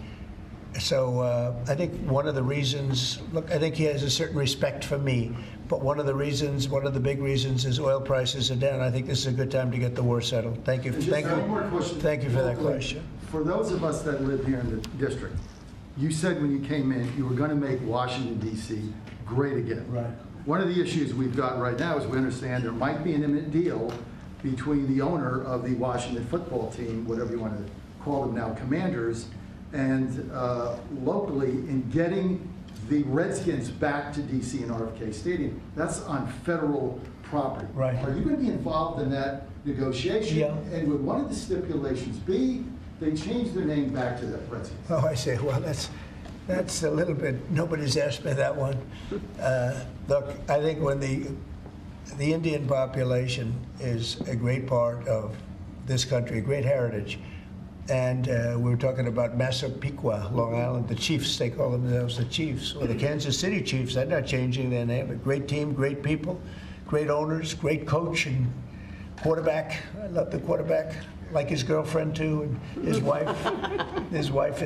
Speaker 3: So I think one of the reasons, look, I think he has a certain respect for me, but one of the big reasons is oil prices are down. I think this is a good time to get the war settled. Thank you. Thank you for that question.
Speaker 21: For those of us that live here in the district, you said when you came in, you were going to make Washington, D.C. great again.
Speaker 3: Right.
Speaker 21: One of the issues we've got right now is we understand there might be an imminent deal between the owner of the Washington football team, whatever you want to call them now, Commanders, and locally in getting the Redskins back to DC and RFK Stadium. That's on federal property.
Speaker 3: Right.
Speaker 21: Are you going to be involved in that negotiation?
Speaker 3: Yeah.
Speaker 21: And would one of the stipulations be they change their name back to the Redskins?
Speaker 3: Oh, I see. Well, that's a little bit, nobody's asked me that one. Look, I think when the Indian population is a great part of this country, a great heritage, and we were talking about Massapequa, Long Island, the Chiefs, they call themselves the Chiefs, or the Kansas City Chiefs. They're not changing their name. A great team, great people, great owners, great coach and quarterback. I love the quarterback, like his girlfriend too, and his wife. His wife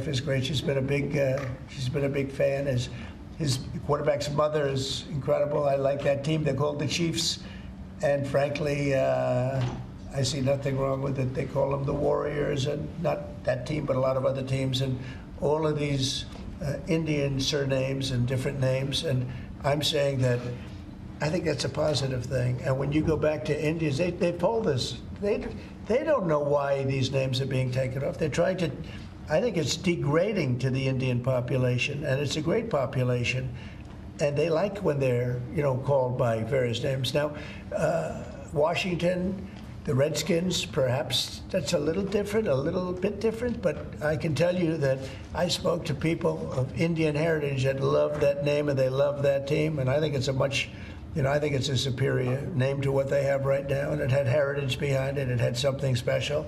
Speaker 3: is great. She's been a big fan. His quarterback's mother is incredible. I like that team. They're called the Chiefs, and frankly, I see nothing wrong with it. They call them the Warriors, and not that team, but a lot of other teams, and all of these Indian surnames and different names. And I'm saying that I think that's a positive thing. And when you go back to Indians, they polled this. They don't know why these names are being taken off. They're trying to. I think it's degrading to the Indian population, and it's a great population, and they like when they're called by various names. Now, Washington. The Redskins, perhaps that's a little bit different, but I can tell you that I spoke to people of Indian heritage that love that name and they love that team, and I think it's I think it's a superior name to what they have right now, and it had heritage behind it. It had something special.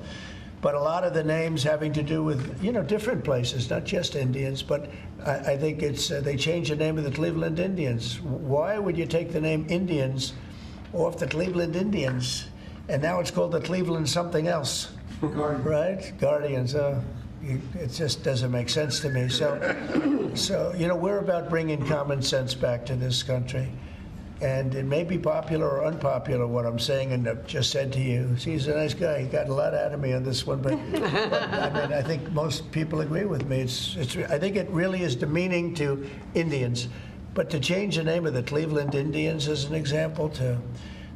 Speaker 3: But a lot of the names having to do with, different places, not just Indians, but I think it's, they changed the name of the Cleveland Indians. Why would you take the name Indians off the Cleveland Indians? And now it's called the Cleveland something else, right? Guardians. It just doesn't make sense to me. So we're about bringing common sense back to this country. And it may be popular or unpopular what I'm saying and I've just said to you. See, he's a nice guy. He got a lot out of me on this one, but I think most people agree with me. I think it really is demeaning to Indians. But to change the name of the Cleveland Indians, as an example, to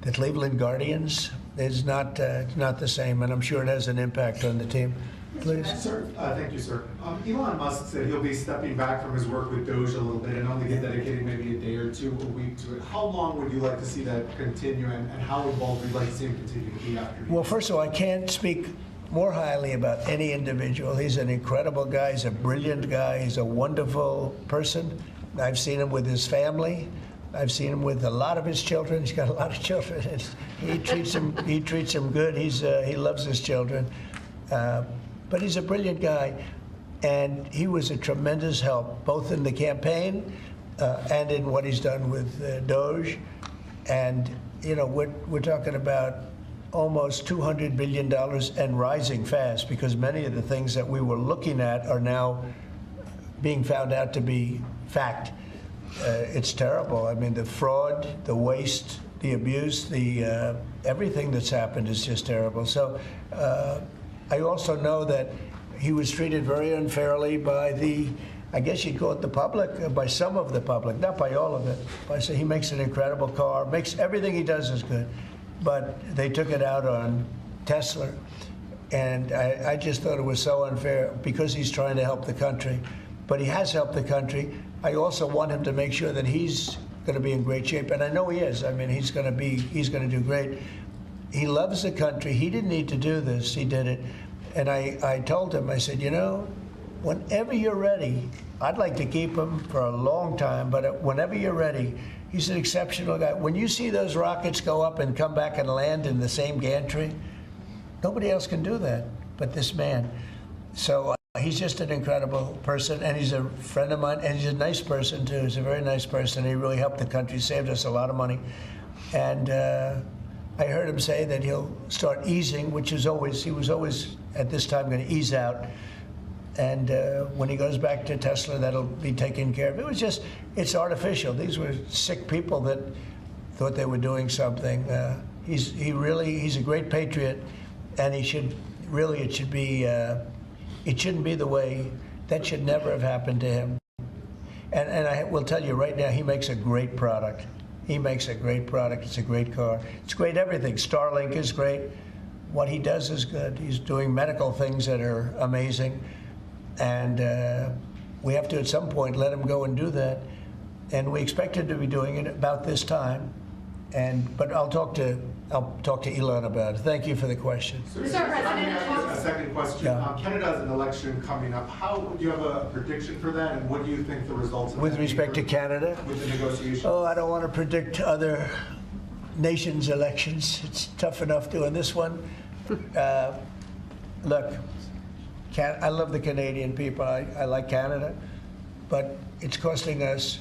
Speaker 3: the Cleveland Guardians, is not the same, and I'm sure it has an impact on the team. Please.
Speaker 1: Sir, thank you, sir. Elon Musk said he'll be stepping back from his work with Doge a little bit and only dedicating maybe a day or two a week to it. How long would you like to see that continue, and how involved would you like to see him continue to be after?
Speaker 3: Well, first of all, I can't speak more highly about any individual. He's an incredible guy. He's a brilliant guy. He's a wonderful person. I've seen him with his family. I've seen him with a lot of his children. He's got a lot of children. He treats them good. He loves his children. But he's a brilliant guy, and he was a tremendous help, both in the campaign and in what he's done with Doge. And we're talking about almost $200 billion and rising fast, because many of the things that we were looking at are now being found out to be fact. It's terrible. I mean, the fraud, the waste, the abuse, the everything that's happened is just terrible. So I also know that he was treated very unfairly by I guess you'd call it the public, by some of the public, not by all of it. He makes an incredible car, everything he does is good, but they took it out on Tesla. And I just thought it was so unfair because he's trying to help the country. But he has helped the country. I also want him to make sure that he's going to be in great shape, and I know he is. I mean, he's going to do great. He loves the country. He didn't need to do this. He did it. And I told him, I said, whenever you're ready, I'd like to keep him for a long time, but whenever you're ready, he's an exceptional guy. When you see those rockets go up and come back and land in the same gantry, nobody else can do that but this man. So he's just an incredible person, and he's a friend of mine, and he's a nice person, too. He's a very nice person. He really helped the country, saved us a lot of money. And I heard him say that he'll start easing, he was always at this time going to ease out. And when he goes back to Tesla, that'll be taken care of. It's artificial. These were sick people that thought they were doing something. He's a great patriot, and it shouldn't be the way, that should never have happened to him. And I will tell you right now, he makes a great product. He makes a great product. It's a great car. It's great everything. Starlink is great. what he does is good. He's doing medical things that are amazing, and we have to at some point let him go and do that. And we expect him to be doing it about this time. But I'll talk to Elon about it. Thank you for the question.
Speaker 1: Mr. President, a second question.
Speaker 3: Yeah.
Speaker 1: Canada has an election coming up. Do you have a prediction for that, and what do you think the results of
Speaker 3: With
Speaker 1: that
Speaker 3: respect to Canada?
Speaker 1: with the negotiations?
Speaker 3: Oh, I don't want to predict other nations' elections. It's tough enough doing this one. Look, I love the Canadian people. I like Canada, but it's costing us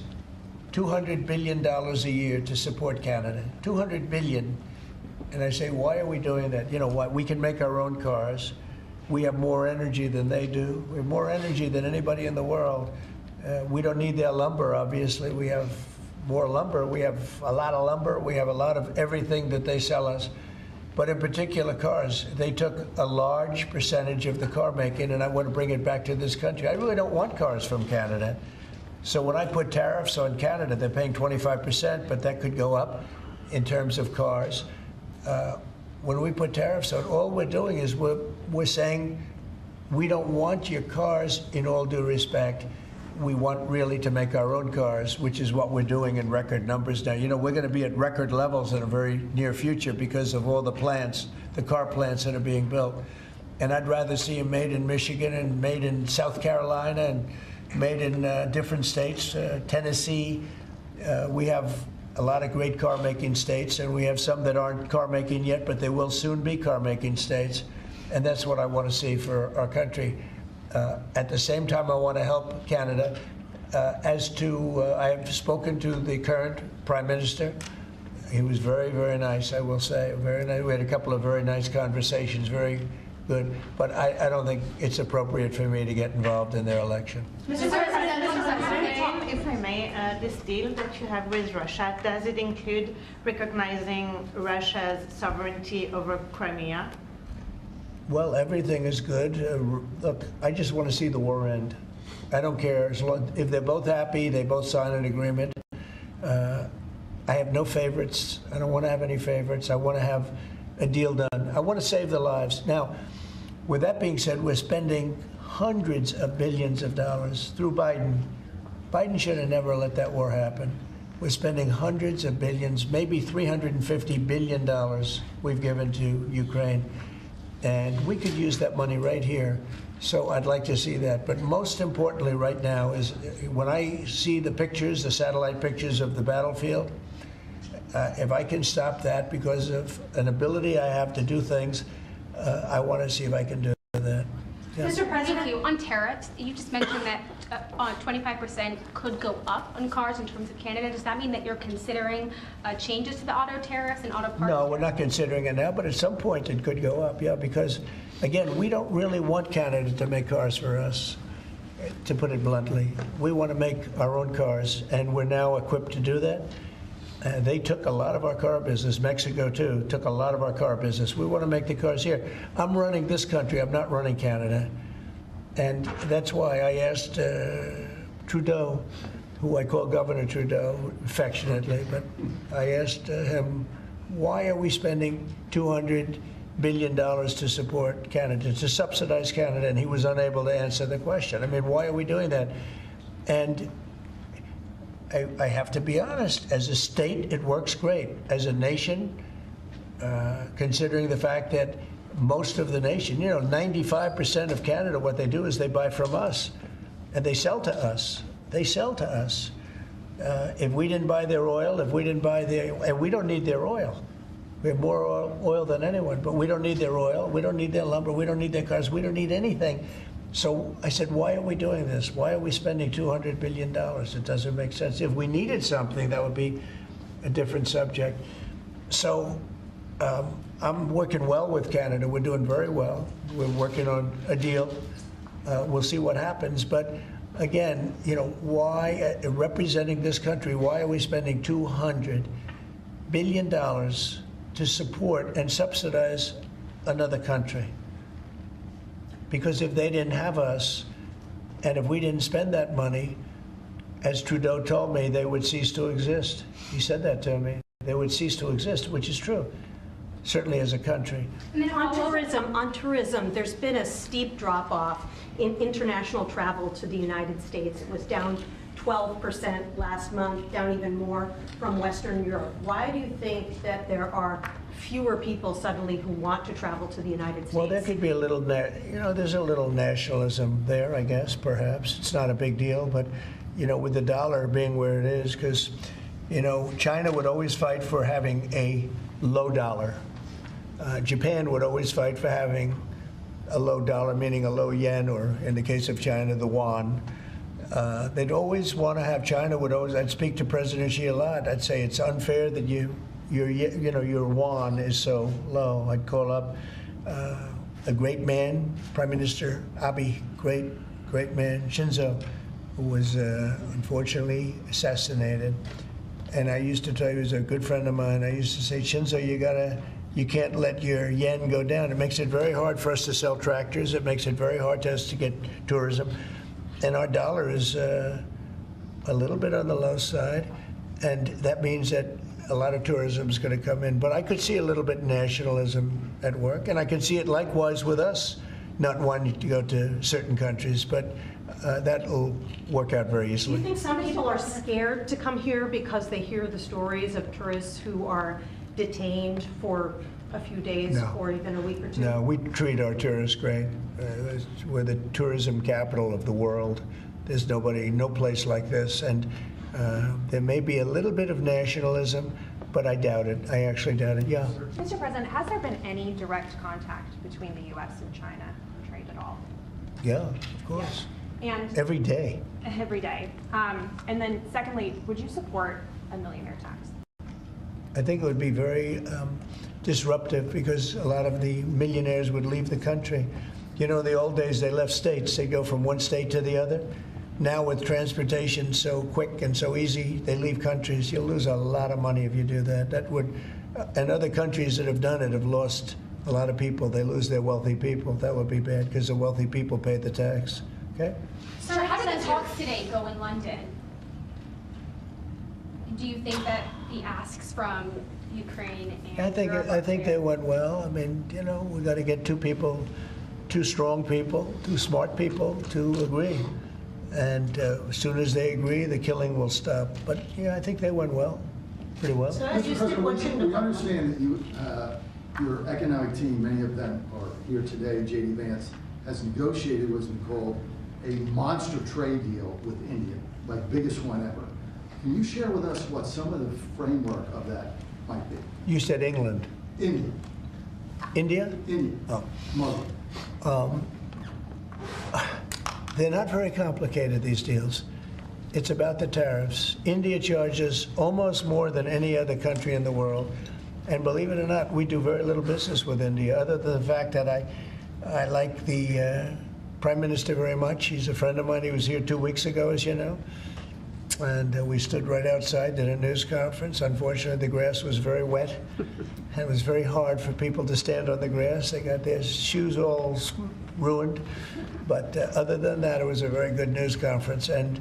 Speaker 3: $200 billion a year to support Canada. $200 billion. And I say, why are we doing that? You know what? We can make our own cars. We have more energy than they do. We have more energy than anybody in the world. We don't need their lumber, obviously. We have more lumber. We have a lot of lumber. We have a lot of everything that they sell us. But in particular, cars, they took a large percentage of the car making, and I want to bring it back to this country. I really don't want cars from Canada. So when I put tariffs on Canada, they're paying 25%, but that could go up in terms of cars. When we put tariffs on, all we're doing is we're saying we don't want your cars in all due respect. We want really to make our own cars, which is what we're doing in record numbers now. You know, we're going to be at record levels in a very near future because of all the plants, the car plants that are being built. And I'd rather see them made in Michigan and made in South Carolina and made in different states, Tennessee. We have a lot of great car-making states, and we have some that aren't car-making yet, but they will soon be car-making states. And that's what I want to see for our country. At the same time, I want to help Canada. I have spoken to the current Prime Minister. He was very, very nice, I will say. Very nice. We had a couple of very nice conversations, very good. But I don't think it's appropriate for me to get involved in their election.
Speaker 17: Mr. President, if I may, this deal that you have with Russia, does it include recognizing Russia's sovereignty over Crimea?
Speaker 3: Well, everything is good. Look, I just want to see the war end. I don't care. If they're both happy, they both sign an agreement. I have no favorites. I don't want to have any favorites. I want to have a deal done. I want to save the lives. Now, with that being said, we're spending hundreds of billions of dollars through Biden. Biden should have never let that war happen. We're spending hundreds of billions, maybe $350 billion we've given to Ukraine. And we could use that money right here. So I'd like to see that. But most importantly right now is when I see the pictures, the satellite pictures of the battlefield, if I can stop that because of an ability I have to do things, I want to see if I can do that. Yeah.
Speaker 20: Mr. President, thank you. On tariffs, you just mentioned that 25% could go up on cars in terms of Canada. Does that mean that you're considering changes to the auto tariffs and auto parts?
Speaker 3: No, we're not considering it now, but at some point it could go up, yeah, because, again, we don't really want Canada to make cars for us, to put it bluntly. We want to make our own cars, and we're now equipped to do that. They took a lot of our car business. Mexico, too, took a lot of our car business. We want to make the cars here. I'm running this country. I'm not running Canada. And that's why I asked Trudeau, who I call Governor Trudeau affectionately, but I asked him, why are we spending $200 billion to support Canada, to subsidize Canada? And he was unable to answer the question. I mean, why are we doing that? And I have to be honest, as a state, it works great. As a nation, considering the fact that most of the nation, 95% of Canada, what they do is they buy from us, and they sell to us. They sell to us. If we didn't buy their oil, and we don't need their oil. We have more oil than anyone, but we don't need their oil. We don't need their lumber. We don't need their cars. We don't need anything. So I said, why are we doing this? Why are we spending $200 billion? It doesn't make sense. If we needed something, that would be a different subject. So I'm working well with Canada. We're doing very well. We're working on a deal. We'll see what happens. But again, why, representing this country, why are we spending $200 billion to support and subsidize another country? Because if they didn't have us, and if we didn't spend that money, as Trudeau told me, they would cease to exist. He said that to me. They would cease to exist, which is true. certainly as a country.
Speaker 17: And then on tourism, there's been a steep drop-off in international travel to the United States. It was down 12% last month, down even more from Western Europe. Why do you think that there are fewer people suddenly who want to travel to the United States?
Speaker 3: Well, there could be a little, there's a little nationalism there, I guess, perhaps. It's not a big deal, but, with the dollar being where it is, because, China would always fight for having a low dollar. Japan would always fight for having a low dollar, meaning a low yen, or in the case of China, the yuan. They'd always want to have, I'd speak to President Xi a lot. I'd say it's unfair that your yuan is so low. I'd call up a great man, Prime Minister Abe, great man, Shinzo, who was unfortunately assassinated. And I used to tell you, he was a good friend of mine. I used to say, Shinzo, you can't let your yen go down. It makes it very hard for us to sell tractors. It makes it very hard for us to get tourism. And our dollar is a little bit on the low side. And that means that a lot of tourism is going to come in. But I could see a little bit nationalism at work. And I could see it likewise with us, not wanting to go to certain countries. But that'll work out very
Speaker 17: Do
Speaker 3: easily.
Speaker 17: you think some people are scared to come here because they hear the stories of tourists who are detained for a few days or even a week or two?
Speaker 3: No, we treat our tourists great. We're the tourism capital of the world. There's no place like this. And there may be a little bit of nationalism, but I doubt it. I actually doubt it, yeah.
Speaker 2: Mr. President, has there been any direct contact between the U.S. and China for trade at all?
Speaker 3: Yeah, of course.
Speaker 2: And
Speaker 3: every day.
Speaker 2: Every day. And then secondly, would you support a millionaire tax?
Speaker 3: I think it would be very disruptive because a lot of the millionaires would leave the country. In the old days, they left states. They'd go from one state to the other. Now with transportation so quick and so easy, they leave countries. You'll lose a lot of money if you do that. And other countries that have done it have lost a lot of people. They lose their wealthy people. That would be bad because the wealthy people pay the tax. Okay?
Speaker 20: Sir, how did the talks today go in London? Do you think that the asks from Ukraine and
Speaker 3: I think they went well. I mean, we got to get two strong people, two smart people to agree. And as soon as they agree, the killing will stop. But I think they went well, pretty well.
Speaker 17: So as you said,
Speaker 21: we understand that your economic team, many of them are here today, J.D. Vance, has negotiated what's been called a monster trade deal with India, like biggest one ever. Can you share with us what some of the framework of that might be?
Speaker 3: You said England.
Speaker 21: India.
Speaker 3: India?
Speaker 21: India.
Speaker 3: Oh.
Speaker 21: Muslim.
Speaker 3: They're not very complicated, these deals. It's about the tariffs. India charges almost more than any other country in the world. And believe it or not, we do very little business with India, other than the fact that I like the Prime Minister very much. He's a friend of mine. He was here 2 weeks ago, as you know. And we stood right outside, did a news conference. Unfortunately, the grass was very wet. And it was very hard for people to stand on the grass. They got their shoes all ruined. But other than that, it was a very good news conference. And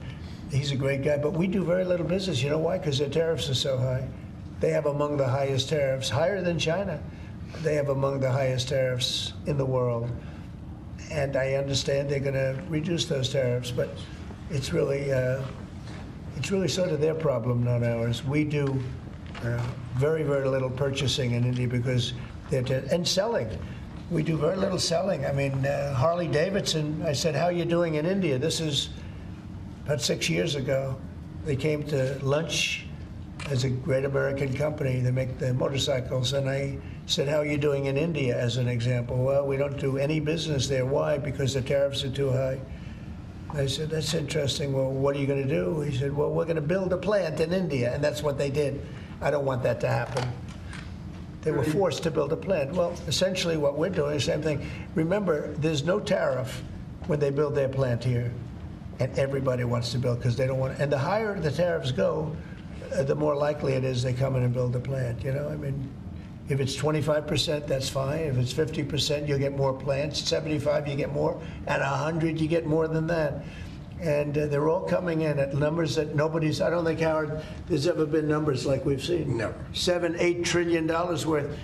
Speaker 3: he's a great guy. But we do very little business. You know why? Because their tariffs are so high. They have among the highest tariffs, higher than China. They have among the highest tariffs in the world. And I understand they're going to reduce those tariffs. But it's really sort of their problem, not ours. We do very, very little purchasing in India because and selling. We do very little selling. I mean, Harley Davidson, I said, how are you doing in India? This is about 6 years ago. They came to lunch as a great American company. They make the motorcycles. And I said, how are you doing in India, as an example? Well, we don't do any business there. Why? Because the tariffs are too high. I said, that's interesting. Well, what are you going to do? He said, well, we're going to build a plant in India. And that's what they did. I don't want that to happen. They were forced to build a plant. Well, essentially what we're doing is the same thing. Remember, there's no tariff when they build their plant here. And everybody wants to build because they don't want. And the higher the tariffs go, the more likely it is they come in and build a plant. I mean, if it's 25%, that's fine. If it's 50%, you'll get more plants. 75, you get more. At 100, you get more than that. And they're all coming in at numbers that I don't think, Howard, there's ever been numbers like we've seen.
Speaker 7: Never.
Speaker 3: $7, $8 trillion worth.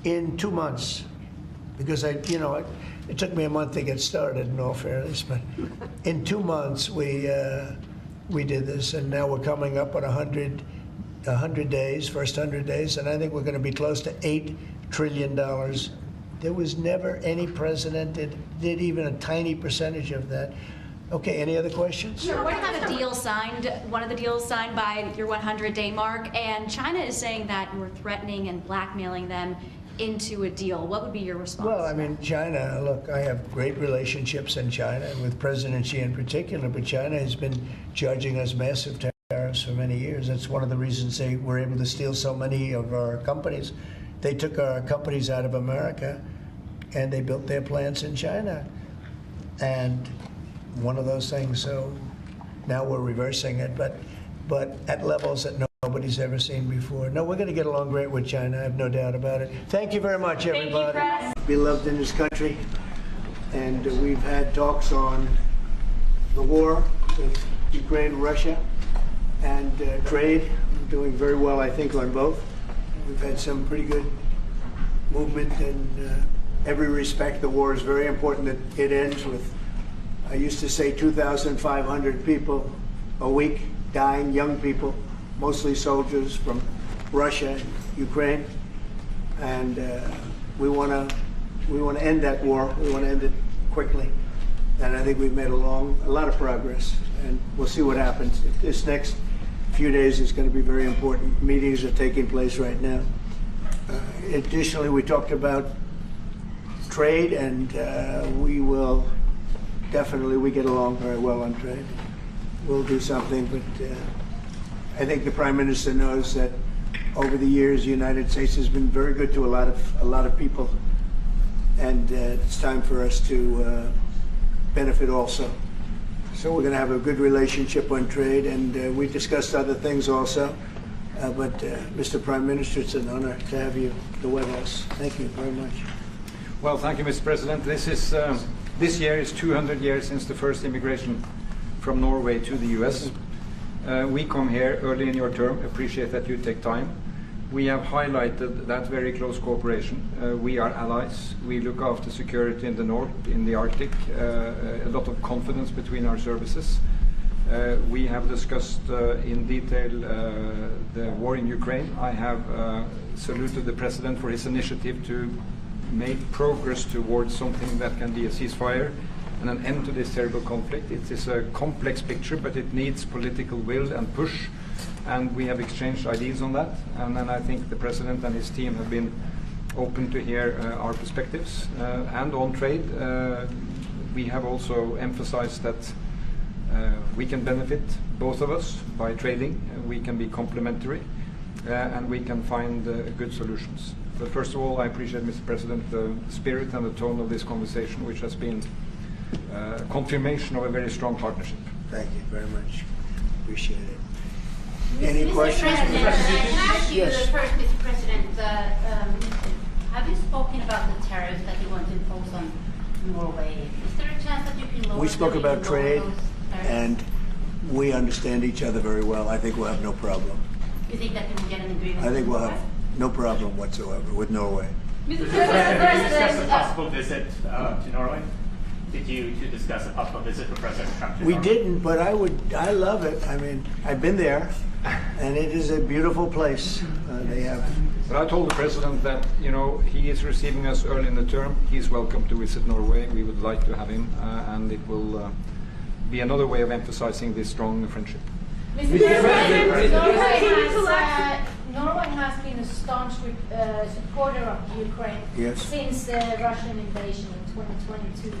Speaker 3: in 2 months, because it took me a month to get started, in all fairness, but in 2 months we did this, and now we're coming up on 100 days, first 100 days, and I think we're going to be close to $8 trillion. There was never any president that did even a tiny percentage of that. Okay, any other questions?
Speaker 19: Sure. What about a deal signed, one of the deals signed by your 100-day mark, and China is saying that you were threatening and blackmailing them into a deal? What would be your response?
Speaker 3: Well, I mean, China, look, I have great relationships in China, and with President Xi in particular, but China has been charging us massive tariffs for many years. That's one of the reasons they were able to steal so many of our companies. They took our companies out of America, and they built their plants in China. And one of those things, so now we're reversing it, but at levels that nobody's ever seen before. No, we're going to get along great with China, I have no doubt about it. Thank you very much, everybody.
Speaker 19: Thank you,
Speaker 3: Beloved in this country, and we've had talks on the war with Ukraine and Russia, and trade. We're doing very well, I think, on both. We've had some pretty good movement in every respect. The war is very important that it ends with, I used to say, 2,500 people a week dying, young people, mostly soldiers from Russia and Ukraine, and we want to end that war. We want to end it quickly, and I think we've made a lot of progress, and we'll see what happens. This next few days is going to be very important. Meetings are taking place right now. Additionally, we talked about trade, and we get along very well on trade. We'll do something, but I think the Prime Minister knows that over the years the United States has been very good to a lot of people, and it's time for us to benefit also. So we're going to have a good relationship on trade, and we discussed other things also. But Mr. Prime Minister, it's an honor to have you at the White House. Thank you very much.
Speaker 4: Well, thank you, Mr. President. This year is 200 years since the first immigration from Norway to the U.S. We come here early in your term. Appreciate that you take time. We have highlighted that very close cooperation. We are allies. We look after security in the north, in the Arctic. A lot of confidence between our services. We have discussed in detail the war in Ukraine. I have saluted the President for his initiative to make progress towards something that can be a ceasefire and an end to this terrible conflict. It is a complex picture, but it needs political will and push, and we have exchanged ideas on that. And then I think the President and his team have been open to hear our perspectives. And on trade, we have also emphasized that we can benefit, both of us, by trading. We can be complementary, and we can find good solutions. But first of all, I appreciate, Mr. President, the spirit and the tone of this conversation, which has been a confirmation of a very strong partnership.
Speaker 3: Thank you very much. Appreciate it. Any
Speaker 22: Mr.
Speaker 3: questions?
Speaker 22: President, can I ask you
Speaker 3: Yes.
Speaker 22: first, Mr. President, have you spoken about the tariffs that you want to impose on Norway? Is there a chance that you can lower
Speaker 3: We spoke
Speaker 22: them,
Speaker 3: about
Speaker 22: you can lower
Speaker 3: trade,
Speaker 22: those tariffs?
Speaker 3: and we understand each other very well. I think we'll have no problem.
Speaker 22: You think that you can get an agreement?
Speaker 3: I think
Speaker 22: with
Speaker 3: we'll have no problem whatsoever with Norway.
Speaker 22: Mr.
Speaker 23: Did you discuss a possible visit to Norway? Did you discuss a possible visit for President Trump to
Speaker 3: We
Speaker 23: Norway?
Speaker 3: didn't, but I love it. I mean, I've been there, and it is a beautiful place. They have.
Speaker 4: But I told the President that, he is receiving us early in the term. He's welcome to visit Norway. We would like to have him, and it will be another way of emphasizing this strong friendship.
Speaker 22: Mr. President, Norway has been a staunch supporter of Ukraine since the Russian invasion in 2022.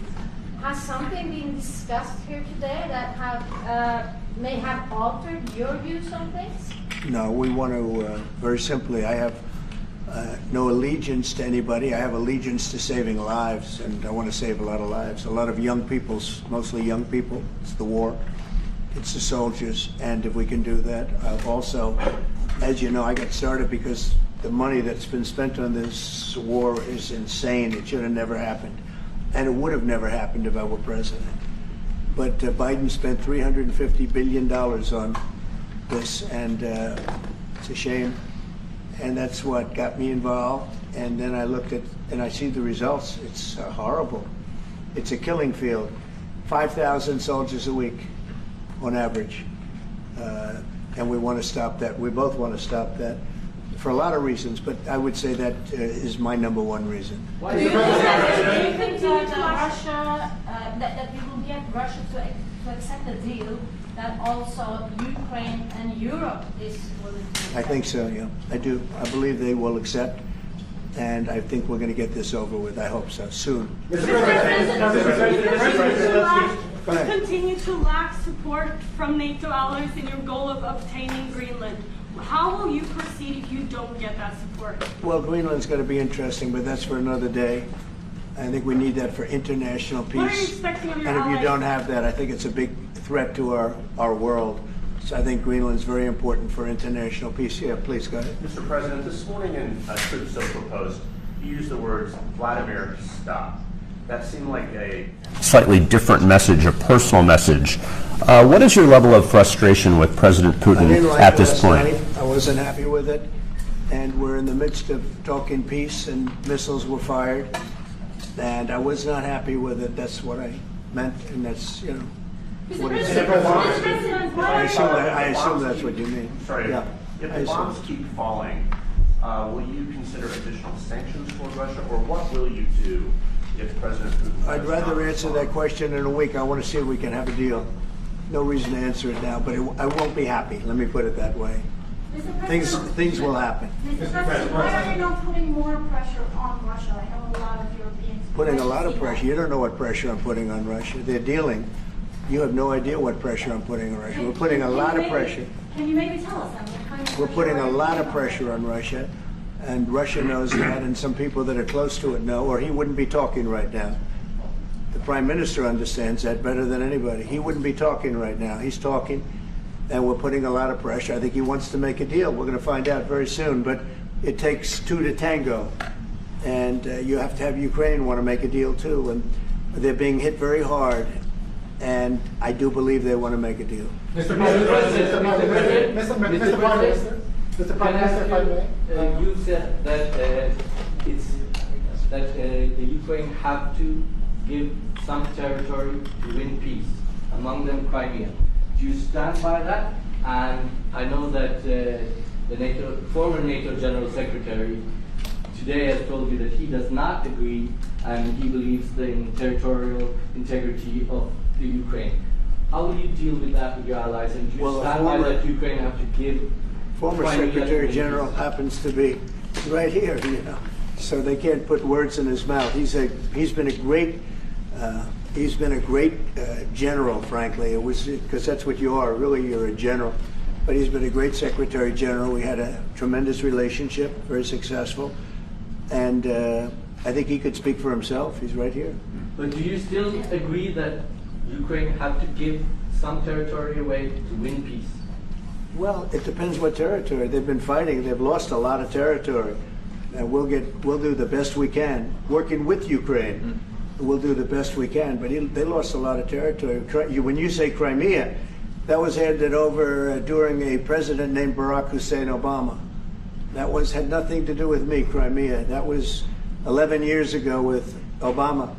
Speaker 22: Has something been discussed here today that may have altered your views on things?
Speaker 3: No, we want to, very simply, I have no allegiance to anybody. I have allegiance to saving lives, and I want to save a lot of lives. A lot of young people, mostly young people. It's the war. It's the soldiers, and if we can do that. Also, as you know, I got started because the money that's been spent on this war is insane. It should have never happened, and it would have never happened if I were president. But Biden spent $350 billion on this, and it's a shame. and that's what got me involved. And then I looked at, and I see the results. It's horrible. It's a killing field. 5,000 soldiers a week on average. And we want to stop that. We both want to stop that for a lot of reasons, but I would say that is my number one reason.
Speaker 22: Do you think that Russia, that we will get Russia to accept a deal that also Ukraine and Europe is willing to?
Speaker 3: I think so, yeah. I do. I believe they will accept, and I think we're going to get this over with. I hope so, soon.
Speaker 5: Continue to lack support from NATO allies in your goal of obtaining Greenland. How will you proceed if you don't get that support?
Speaker 3: Well, Greenland's going to be interesting, but that's for another day. I think we need that for international peace.
Speaker 5: What are you expecting of your
Speaker 3: And if you
Speaker 5: allies?
Speaker 3: don't have that, I think it's a big threat to our world. So I think Greenland's very important for international peace. Yeah, please go ahead.
Speaker 9: Mr. President, this morning in a Truth Social post, you used the words, Vladimir, stop. That seemed like a
Speaker 14: slightly different message, a personal message. What is your level of frustration with President Putin at this point?
Speaker 3: I wasn't happy with it, and we're in the midst of talking peace, and missiles were fired, and I was not happy with it. That's what I meant, and that's, you know, what it is. I assume that's what you mean.
Speaker 9: Sorry,
Speaker 3: Yeah,
Speaker 9: if
Speaker 3: I
Speaker 9: the
Speaker 3: assume.
Speaker 9: bombs keep falling, will you consider additional sanctions toward Russia, or what will you do if President Putin...
Speaker 3: I'd rather answer that question in a week. I want to see if we can have a deal. No reason to answer it now, but I won't be happy. Let me put it that way. Things will happen.
Speaker 22: Mr. President, why are you not putting more pressure on Russia? I know a lot of Europeans.
Speaker 3: Putting a lot of pressure. You don't know what pressure I'm putting on Russia. They're dealing. You have no idea what pressure I'm putting on Russia. We're putting a lot of pressure.
Speaker 22: Can you maybe tell us that? What kind of
Speaker 3: We're
Speaker 22: pressure
Speaker 3: putting
Speaker 22: are
Speaker 3: a
Speaker 22: you
Speaker 3: lot
Speaker 22: putting
Speaker 3: of
Speaker 22: on
Speaker 3: pressure on Russia, and Russia knows that, and some people that are close to it know, or he wouldn't be talking right now. The Prime Minister understands that better than anybody. He wouldn't be talking right now. He's talking, and we're putting a lot of pressure. I think he wants to make a deal. We're going to find out very soon, but it takes two to tango, and you have to have Ukraine want to make a deal too, and they're being hit very hard, and I do believe they want to make a deal.
Speaker 24: Mr. President, Mr. Prime Minister, if I may. You said that the Ukraine have to give some territory to win peace, among them Crimea. Do you stand by that? And I know that the former NATO General Secretary today has told you that he does not agree, and he believes in territorial integrity of the Ukraine. How will you deal with that with your allies? And do you stand by that Ukraine have to give?
Speaker 3: Former Secretary General happens to be right here, you know, so they can't put words in his mouth. He's been a great general, frankly. It was because that's what you are. Really, you're a general. But he's been a great Secretary General. We had a tremendous relationship, very successful, and I think he could speak for himself. He's right here.
Speaker 24: But do you still agree that Ukraine have to give some territory away to win peace?
Speaker 3: Well, it depends what territory. They've been fighting. They've lost a lot of territory. And we'll do the best we can. Working with Ukraine, we'll do the best we can. But they lost a lot of territory. When you say Crimea, that was handed over during a president named Barack Hussein Obama. That had nothing to do with me, Crimea. That was 11 years ago with Obama.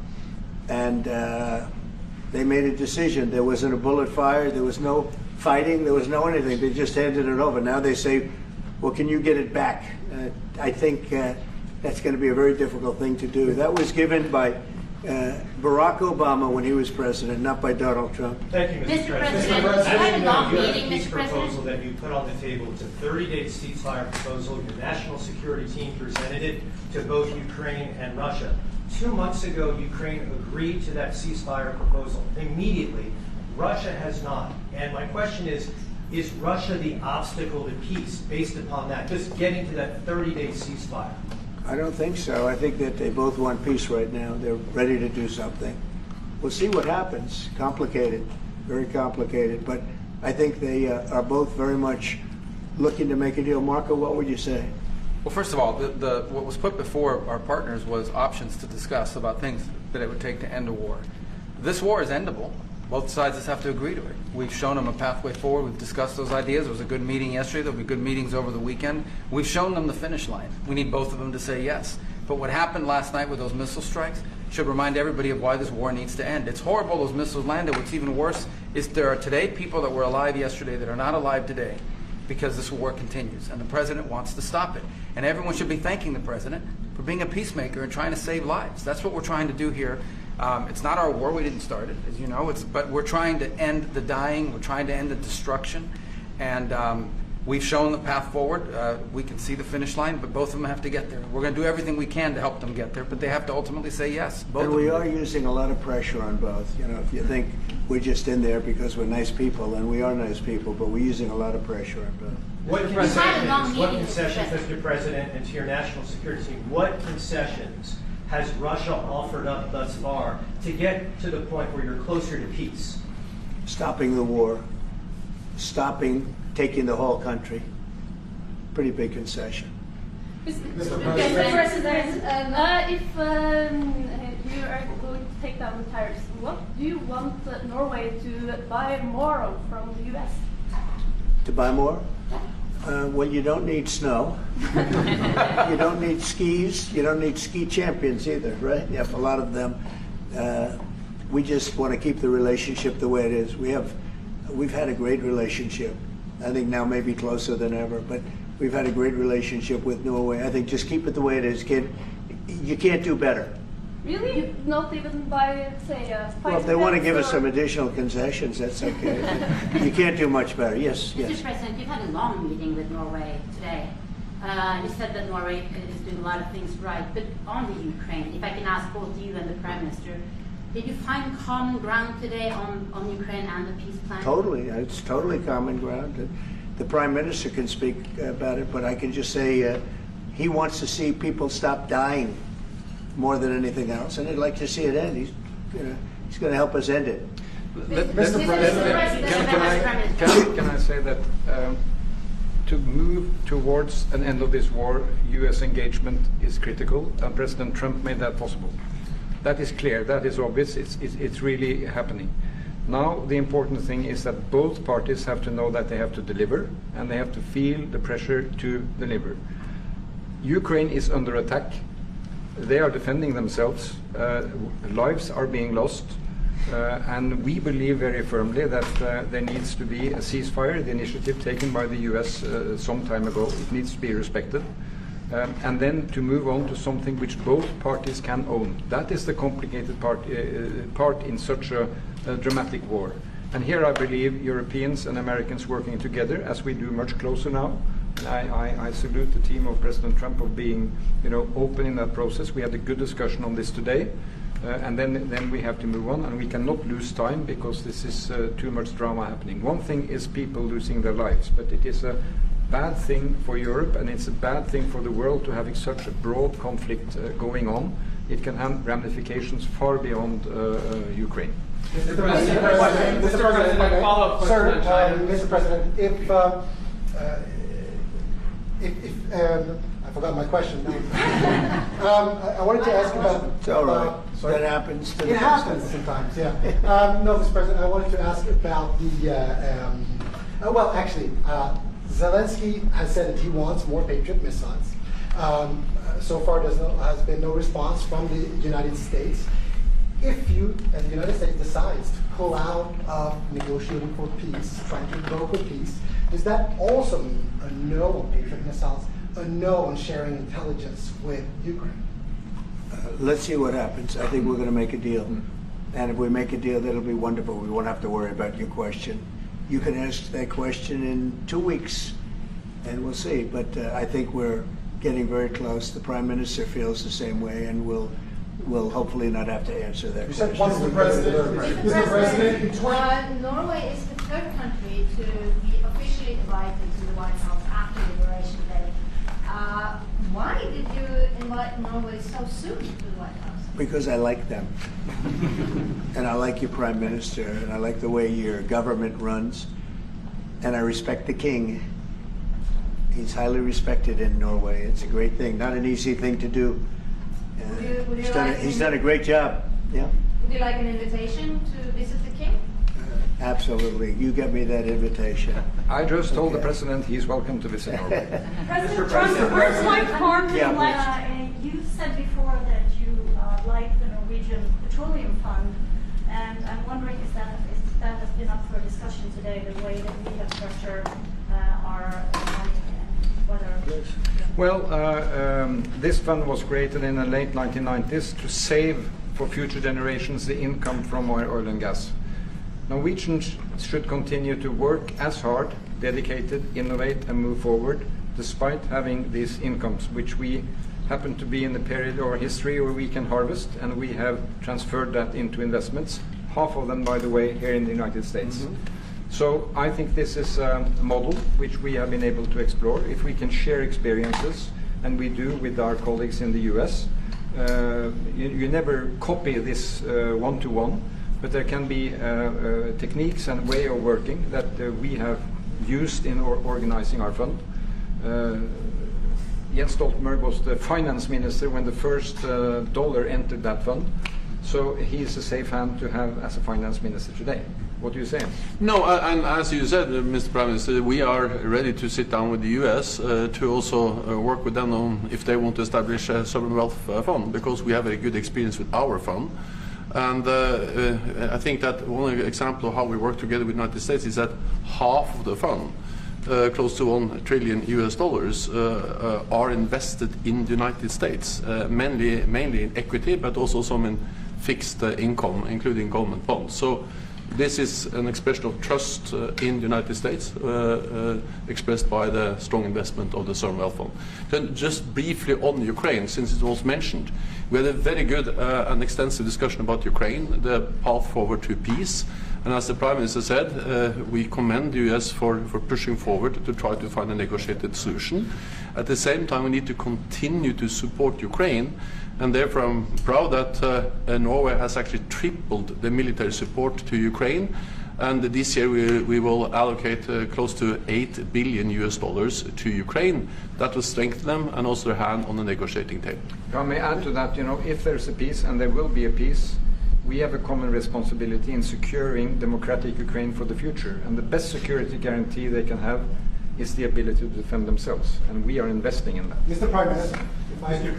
Speaker 3: And they made a decision. There wasn't a bullet fired. There was no fighting. There was no anything. They just handed it over. Now they say, well, can you get it back? I think that's going to be a very difficult thing to do. That was given by Barack Obama when he was president, not by Donald Trump.
Speaker 25: Thank you, Mr. President.
Speaker 22: I had a long
Speaker 25: You have
Speaker 22: meeting,
Speaker 25: a peace
Speaker 22: Mr.
Speaker 25: proposal
Speaker 22: President.
Speaker 25: that you put on the table. It's a 30-day ceasefire proposal. Your national security team presented it to both Ukraine and Russia. 2 months ago, Ukraine agreed to that ceasefire proposal immediately. Russia has not. And my question is Russia the obstacle to peace based upon that, just getting to that 30-day ceasefire?
Speaker 3: I don't think so. I think that they both want peace right now. They're ready to do something. We'll see what happens. Complicated, very complicated. But I think they are both very much looking to make a deal. Marco, what would you say?
Speaker 26: Well, first of all, what was put before our partners was options to discuss about things that it would take to end a war. This war is endable. Both sides just have to agree to it. We've shown them a pathway forward. We've discussed those ideas. It was a good meeting yesterday. There'll be good meetings over the weekend. We've shown them the finish line. We need both of them to say yes. But what happened last night with those missile strikes should remind everybody of why this war needs to end. It's horrible those missiles landed. What's even worse is there are today people that were alive yesterday that are not alive today because this war continues, and the president wants to stop it. And everyone should be thanking the president for being a peacemaker and trying to save lives. That's what we're trying to do here. It's not our war. We didn't start it, as you know. But we're trying to end the dying. We're trying to end the destruction. And we've shown the path forward. We can see the finish line, but both of them have to get there. We're going to do everything we can to help them get there, but they have to ultimately say yes.
Speaker 3: And we are using a lot of pressure on both. You know, if you think we're just in there because we're nice people, and we are nice people, but we're using a lot of pressure on both.
Speaker 25: What concessions, Mr. President, and to your national security team, what concessions has Russia offered up thus far to get to the point where you're closer to peace?
Speaker 3: Stopping the war, stopping taking the whole country. Pretty big concession.
Speaker 5: Mr. President, if you are going to take down the tariffs, what do you want Norway to buy more of from the U.S.?
Speaker 3: To buy more? Well, you don't need snow. You don't need skis. You don't need ski champions either, right? You have a lot of them. We just want to keep the relationship the way it is. We've had a great relationship. I think now maybe closer than ever, but we've had a great relationship with Norway. I think just keep it the way it is, kid. You can't do better.
Speaker 5: Really? Not even by, say,
Speaker 3: well, if they want to give us some additional concessions, that's okay. You can't do much better. Yes,
Speaker 6: Mr.
Speaker 3: yes.
Speaker 6: President, you've had a long meeting with Norway today. You said that Norway is doing a lot of things right, but on the Ukraine, if I can ask both you and the Prime Minister, did you find common ground today on Ukraine and the peace plan?
Speaker 3: Totally. It's totally common ground. The Prime Minister can speak about it, but I can just say he wants to see people stop dying more than anything else, and he'd like to see it end. He's going to help us end it.
Speaker 4: Mr. President, can I say that to move towards an end of this war, U.S. engagement is critical, and President Trump made that possible. That is clear, that is obvious, it's really happening. Now the important thing is that both parties have to know that they have to deliver, and they have to feel the pressure to deliver. Ukraine is under attack. They are defending themselves. Lives are being lost. And we believe very firmly that there needs to be a ceasefire, the initiative taken by the US some time ago. It needs to be respected. And then to move on to something which both parties can own. That is the complicated part in such a dramatic war. And here I believe Europeans and Americans working together, as we do much closer now. I salute the team of President Trump of being, open in that process. We had a good discussion on this today, and then we have to move on, and we cannot lose time because this is too much drama happening. One thing is people losing their lives, but it is a bad thing for Europe, and it's a bad thing for the world to having such a broad conflict going on. It can have ramifications far beyond Ukraine.
Speaker 11: Mr. President, my follow-up question on China. Mr. President, I forgot my question. I wanted to ask about.
Speaker 3: It's all right. That happens.
Speaker 11: It happens sometimes, yeah. No, Mr. President, I wanted to ask about the. Well, actually, Zelensky has said that he wants more Patriot missiles. So far, has been no response from the United States. If you and the United States decides to pull out of negotiating for peace, trying to broker peace, does that also mean a no on Patriot missiles, a no on sharing intelligence with Ukraine?
Speaker 3: Let's see what happens. I think we're going to make a deal. And if we make a deal, that'll be wonderful. We won't have to worry about your question. You can ask that question in 2 weeks, and we'll see. But I think we're getting very close. The Prime Minister feels the same way, and we'll hopefully not have to answer that question.
Speaker 11: Mr. President,
Speaker 22: Norway is the third country to be officially invited to the White House after Liberation Day. Why did you invite Norway so soon to the White House?
Speaker 3: Because I like them. And I like your Prime Minister, and I like the way your government runs, and I respect the King. He's highly respected in Norway. It's a great thing, not an easy thing to do.
Speaker 22: Would you
Speaker 3: He's done a great job. Yeah.
Speaker 22: Would you like an invitation to visit the King?
Speaker 3: Absolutely. You get me that invitation.
Speaker 4: I just told the President he's welcome to visit Norway.
Speaker 18: President Trump, first like farm you said before that you like the Norwegian Petroleum Fund, and I'm wondering if that has been up for discussion today, the way that we have structured our money and whether.
Speaker 4: Well, this fund was created in the late 1990s to save for future generations the income from oil and gas. Norwegians should continue to work as hard, dedicated, innovate and move forward despite having these incomes, which we happen to be in the period of our history where we can harvest, and we have transferred that into investments, half of them, by the way, here in the United States. Mm-hmm. So I think this is a model which we have been able to explore. If we can share experiences, and we do with our colleagues in the US, you never copy this one-to-one, but there can be techniques and way of working that we have used in organizing our fund. Jens Stoltenberg was the finance minister when the first dollar entered that fund, so he is a safe hand to have as a finance minister today. What do you say?
Speaker 8: No, and as you said, Mr. Prime Minister, we are ready to sit down with the US to also work with them on if they want to establish a sovereign wealth fund, because we have a good experience with our fund. And I think that one example of how we work together with the United States is that half of the fund, close to $1 trillion are invested in the United States, mainly in equity, but also some in fixed income, including government bonds. So this is an expression of trust in the United States, expressed by the strong investment of the Sovereign Wealth Fund. Then just briefly on Ukraine, since it was mentioned, we had a very good and extensive discussion about Ukraine, the path forward to peace. And as the Prime Minister said, we commend the US for pushing forward to try to find a negotiated solution. At the same time, we need to continue to support Ukraine, and therefore I'm proud that Norway has actually tripled the military support to Ukraine, and this year we will allocate close to $8 billion to Ukraine. That will strengthen them and also their hand on the negotiating table.
Speaker 4: If I may add to that, if there's a peace, and there will be a peace, we have a common responsibility in securing democratic Ukraine for the future, and the best security guarantee they can have is the ability to defend themselves, and we are investing in that.
Speaker 11: Mr. Prime Minister,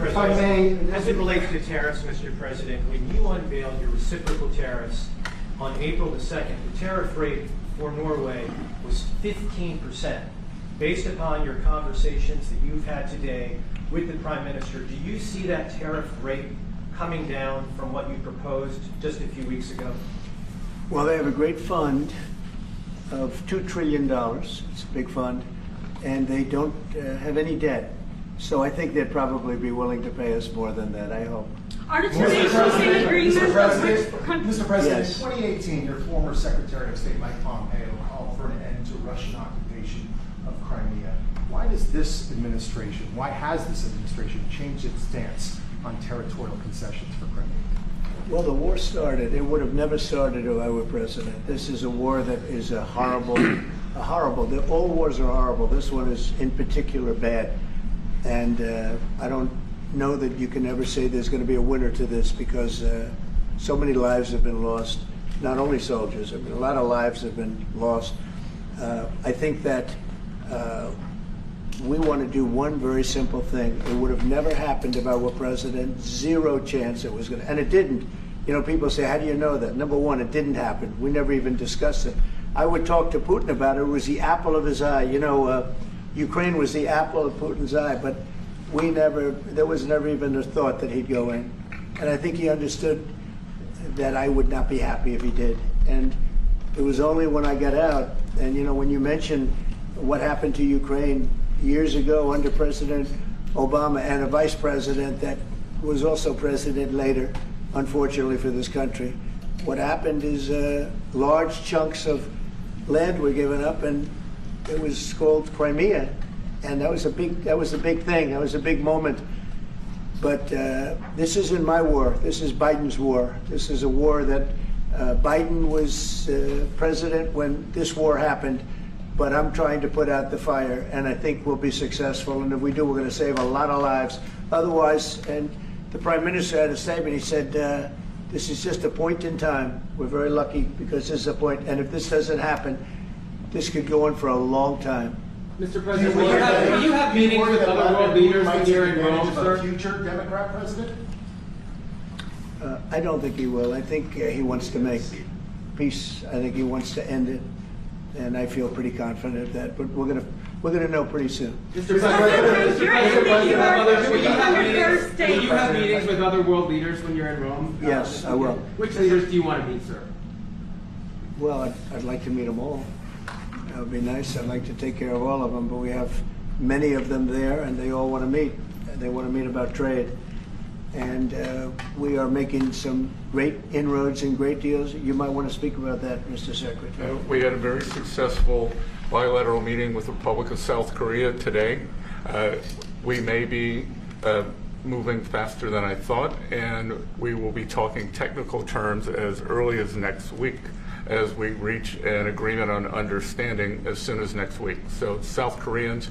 Speaker 11: if I may.
Speaker 25: As it relates to tariffs, Mr. President, when you unveiled your reciprocal tariffs on April the 2nd, the tariff rate for Norway was 15%. Based upon your conversations that you've had today with the Prime Minister, do you see that tariff rate coming down from what you proposed just a few weeks ago?
Speaker 3: Well, they have a great fund of $2 trillion. It's a big fund, and they don't have any debt. So I think they'd probably be willing to pay us more than that, I hope.
Speaker 1: Mr. President,
Speaker 3: Yes.
Speaker 1: in 2018, your former Secretary of State Mike Pompeo called for an end to Russian occupation of Crimea. Why has this administration changed its stance on territorial concessions for Crimea?
Speaker 3: Well, the war started. It would have never started if I were president. This is a war that is horrible. All wars are horrible. This one is in particular bad. And I don't know that you can ever say there's going to be a winner to this, because so many lives have been lost. Not only soldiers, a lot of lives have been lost. I think that we want to do one very simple thing. It would have never happened if I were president. Zero chance it was going to, and it didn't. People say, how do you know that? Number one, it didn't happen. We never even discussed it. I would talk to Putin about it. It was the apple of his eye. Ukraine was the apple of Putin's eye, but there was never even a thought that he'd go in. And I think he understood that I would not be happy if he did. And it was only when I got out, and when you mention what happened to Ukraine years ago under President Obama and a vice president that was also president later, unfortunately for this country, what happened is large chunks of land were given up, and it was called Crimea, and that was a big thing. That was a big moment. But this isn't my war. This is Biden's war. This is a war that Biden was president when this war happened. But I'm trying to put out the fire, and I think we'll be successful. And if we do, we're going to save a lot of lives. Otherwise, and the Prime Minister had a statement. He said, This is just a point in time. We're very lucky because this is a point, and if this doesn't happen, this could go on for a long time.
Speaker 2: Mr. President, will you have meetings with other world leaders when you're in Rome, sir?
Speaker 11: Future Democrat president?
Speaker 3: I don't think he will. I think he wants to make peace. I think he wants to end it, and I feel pretty confident of that. But we're gonna know pretty soon.
Speaker 2: Mr. President, will you have meetings with other world leaders when you're in Rome?
Speaker 3: Yes, I will.
Speaker 2: Which leaders do you want to meet, sir?
Speaker 3: Well, I'd like to meet them all. That would be nice. I'd like to take care of all of them, but we have many of them there, and they all want to meet. They want to meet about trade. And we are making some great inroads and great deals. You might want to speak about that, Mr. Secretary.
Speaker 10: We had a very successful bilateral meeting with the Republic of South Korea today. We may be moving faster than I thought, and we will be talking technical terms as early as next week as we reach an agreement on understanding as soon as next week. So South Koreans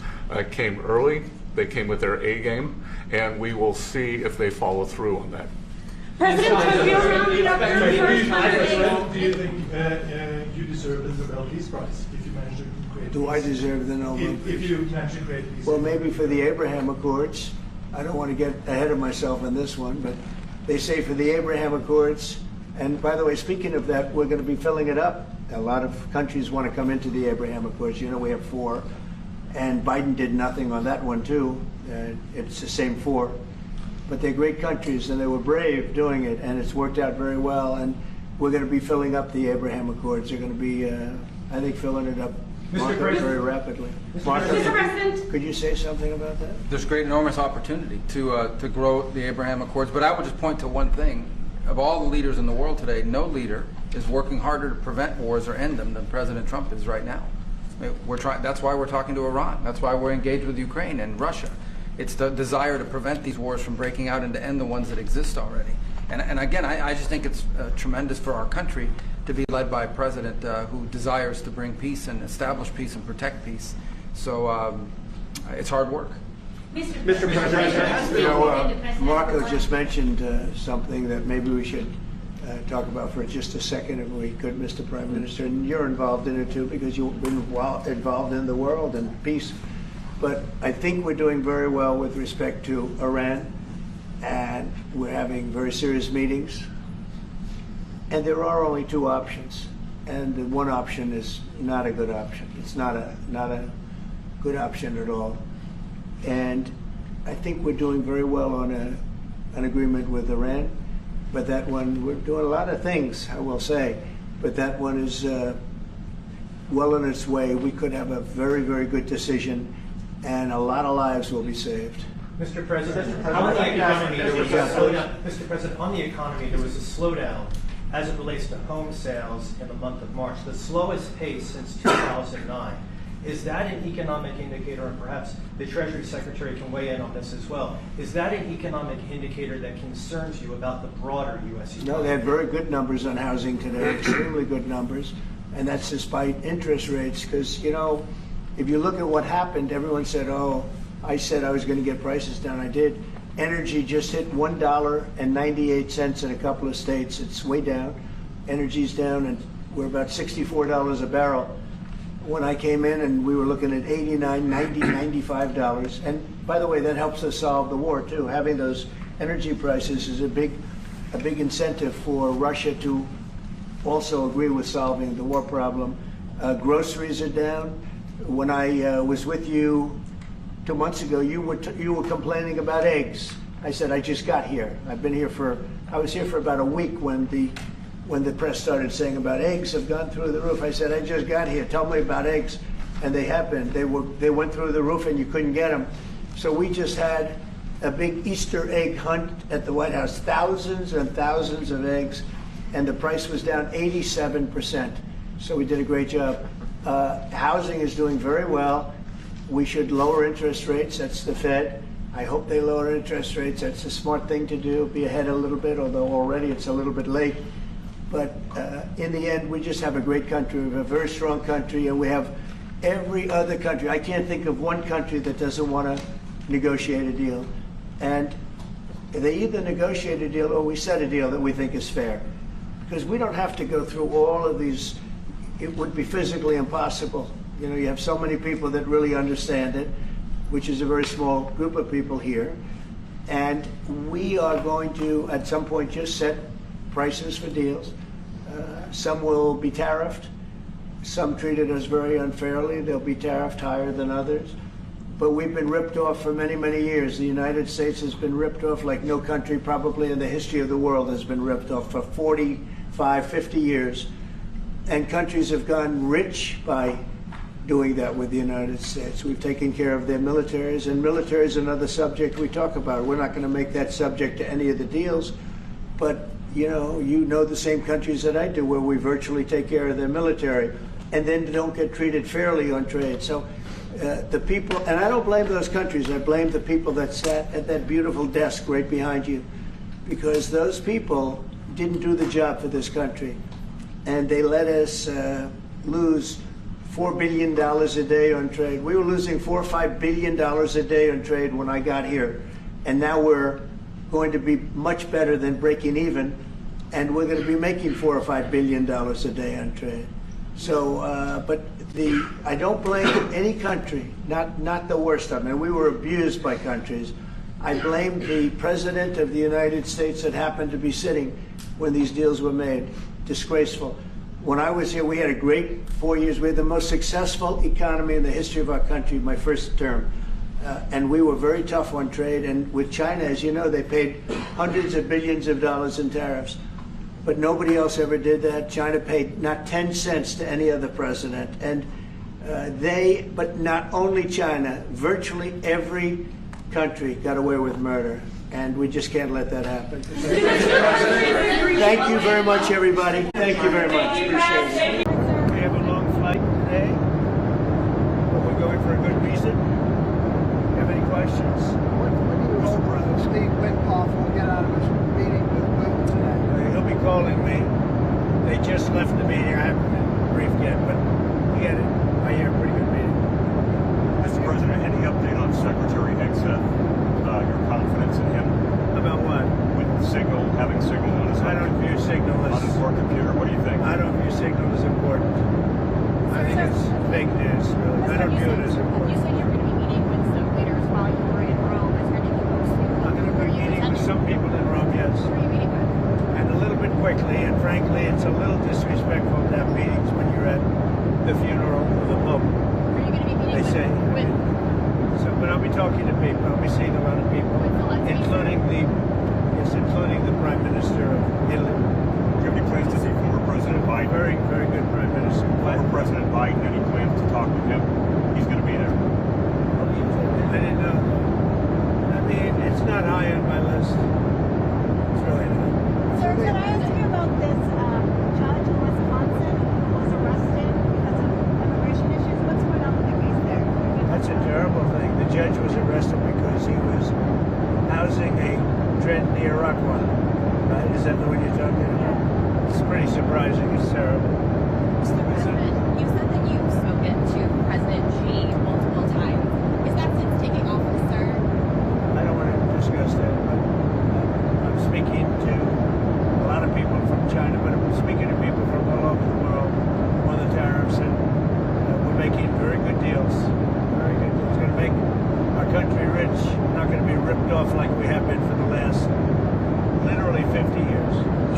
Speaker 10: came early. They came with their A game, and we will see if they follow through on that.
Speaker 18: President Trump, you're rounding up your first Monday.
Speaker 1: Do you think you deserve the Nobel Peace Prize if you manage to create
Speaker 3: Do I deserve the Nobel Peace?
Speaker 1: If you manage to create peace?
Speaker 3: Well, maybe for the Abraham Accords. I don't want to get ahead of myself in this one, but they say for the Abraham Accords, and by the way, speaking of that, we're going to be filling it up. A lot of countries want to come into the Abraham Accords. You know, we have 4. And Biden did nothing on that one, too. It's the same 4. But they're great countries, and they were brave doing it, and it's worked out very well. And we're going to be filling up the Abraham Accords. They're going to be, I think, filling it up very rapidly.
Speaker 2: Mr.
Speaker 3: President, could you say something about that?
Speaker 26: There's great, enormous opportunity to grow the Abraham Accords. But I would just point to one thing. Of all the leaders in the world today, no leader is working harder to prevent wars or end them than President Trump is right now. That's why we're talking to Iran. That's why we're engaged with Ukraine and Russia. It's the desire to prevent these wars from breaking out and to end the ones that exist already. And again, I just think it's tremendous for our country to be led by a president who desires to bring peace and establish peace and protect peace. So it's hard work.
Speaker 2: Mr. President,
Speaker 3: You know, Marco just mentioned something that maybe we should talk about for just a second, if we could, Mr. Prime Minister. And you're involved in it too, because you've been involved in the world and peace. But I think we're doing very well with respect to Iran, and we're having very serious meetings. And there are only 2 options, and the one option is not a good option. It's not a good option at all. And I think we're doing very well on an agreement with Iran. But that one, we're doing a lot of things, I will say. But that one is well on its way. We could have a very, very good decision, and a lot of lives will be saved.
Speaker 25: Mr. President, on the economy, there was a slowdown. Mr. President, on the economy, there was a slowdown as it relates to home sales in the month of March, the slowest pace since 2009. Is that an economic indicator, and perhaps the Treasury Secretary can weigh in on this as well, is that an economic indicator that concerns you about the broader U.S. economy?
Speaker 3: No, they had very good numbers on housing today, extremely good numbers, and that's despite interest rates, because, you know, if you look at what happened, everyone said, oh, I said I was going to get prices down. I did. Energy just hit $1.98 in a couple of states. It's way down. Energy's down, and we're about $64 a barrel. When I came in, and we were looking at $89, $90, $95. And by the way, that helps us solve the war too. Having those energy prices is a big incentive for Russia to also agree with solving the war problem. Groceries are down. When I was with you 2 months ago, you were complaining about eggs. I said, I just got here. I was here for about a week when the press started saying about eggs have gone through the roof. I said, I just got here. Tell me about eggs. And they have been. They went through the roof, and you couldn't get them. So we just had a big Easter egg hunt at the White House. Thousands and thousands of eggs, and the price was down 87%. So we did a great job. Housing is doing very well. We should lower interest rates. That's the Fed. I hope they lower interest rates. That's a smart thing to do. Be ahead a little bit, although already it's a little bit late. But in the end, we just have a great country. We have a very strong country, and we have every other country. I can't think of one country that doesn't want to negotiate a deal. And they either negotiate a deal or we set a deal that we think is fair. Because we don't have to go through all of these, it would be physically impossible. You know, you have so many people that really understand it, which is a very small group of people here. And we are going to, at some point, just set prices for deals. Some will be tariffed. Some treated us very unfairly. They'll be tariffed higher than others. But we've been ripped off for many, many years. The United States has been ripped off like no country probably in the history of the world has been ripped off for 45, 50 years. And countries have gotten rich by doing that with the United States. We've taken care of their militaries, and military is another subject we talk about. We're not going to make that subject to any of the deals, but you know the same countries that I do where we virtually take care of their military and then don't get treated fairly on trade. So the people, and I don't blame those countries, I blame the people that sat at that beautiful desk right behind you, because those people didn't do the job for this country, and they let us lose $4 billion a day on trade. We were losing $4 or $5 billion a day on trade when I got here, and now we're going to be much better than breaking even, and we're going to be making $4 or $5 billion a day on trade. So, I don't blame any country, not the worst of them. And we were abused by countries. I blame the President of the United States that happened to be sitting when these deals were made. Disgraceful. When I was here, we had a great 4 years. We had the most successful economy in the history of our country, my first term. And we were very tough on trade. And with China, as you know, they paid hundreds of billions of dollars in tariffs. But nobody else ever did that. China paid not 10 cents to any other president. And but not only China, virtually every country got away with murder. And we just can't let that happen. Thank you very much, everybody. Thank you very much. Appreciate it. We have a long flight today, but we're going for a good reason. Have any questions?
Speaker 12: What news Steve Witkoff will get out of his meeting with Will today?
Speaker 3: He'll be calling me. They just left the meeting. I haven't been briefed yet, but we had I hear a pretty good meeting.
Speaker 13: Mr. President, any update on Secretary Hegseth? Your confidence in him?
Speaker 3: About what?
Speaker 13: With Signal, having Signal on his
Speaker 3: I don't view Signal as...
Speaker 13: on his work computer. What do you think?
Speaker 3: I don't view Signal as important. I think it's fake news, really. I don't view it as important.
Speaker 15: You said you were going to be meeting with some leaders while you were in Rome. Is there anything else?
Speaker 3: I'm going to be meeting with some people in Rome, yes.
Speaker 15: Who are you meeting with?
Speaker 3: And a little bit quickly, and frankly, it's a little disrespectful to have meetings when you're at the funeral of the Pope.
Speaker 15: Are you going to be meeting with...
Speaker 3: But I'll be talking to people. I'll be seeing a lot of people, including the Prime Minister of Italy.
Speaker 13: Do you have any plans to see former President Biden?
Speaker 3: Very, very good Prime Minister.
Speaker 13: Former President Biden, any plans to talk with him? He's going to be there.
Speaker 3: I didn't know. I mean, it's not high on my list. It's really not.
Speaker 18: Sir, can I ask you about this judge in Wisconsin who was arrested because of immigration issues? What's going on with the case there?
Speaker 3: That's a terrible thing. The judge was arrested because he was housing a trendy Iroquois. Right? Is that the one you're talking about? It's pretty surprising. It's terrible.
Speaker 15: Mr. President, you said that you've spoken to President Xi multiple times. Is that since taking office, sir?
Speaker 3: I don't want to discuss that, but I'm speaking to a lot of people from China, but I'm speaking to people from all over the world on the tariffs, and we're making very good deals. Very good. It's going to make our country rich. We're not going to be ripped off like we have been for the last literally 50 years.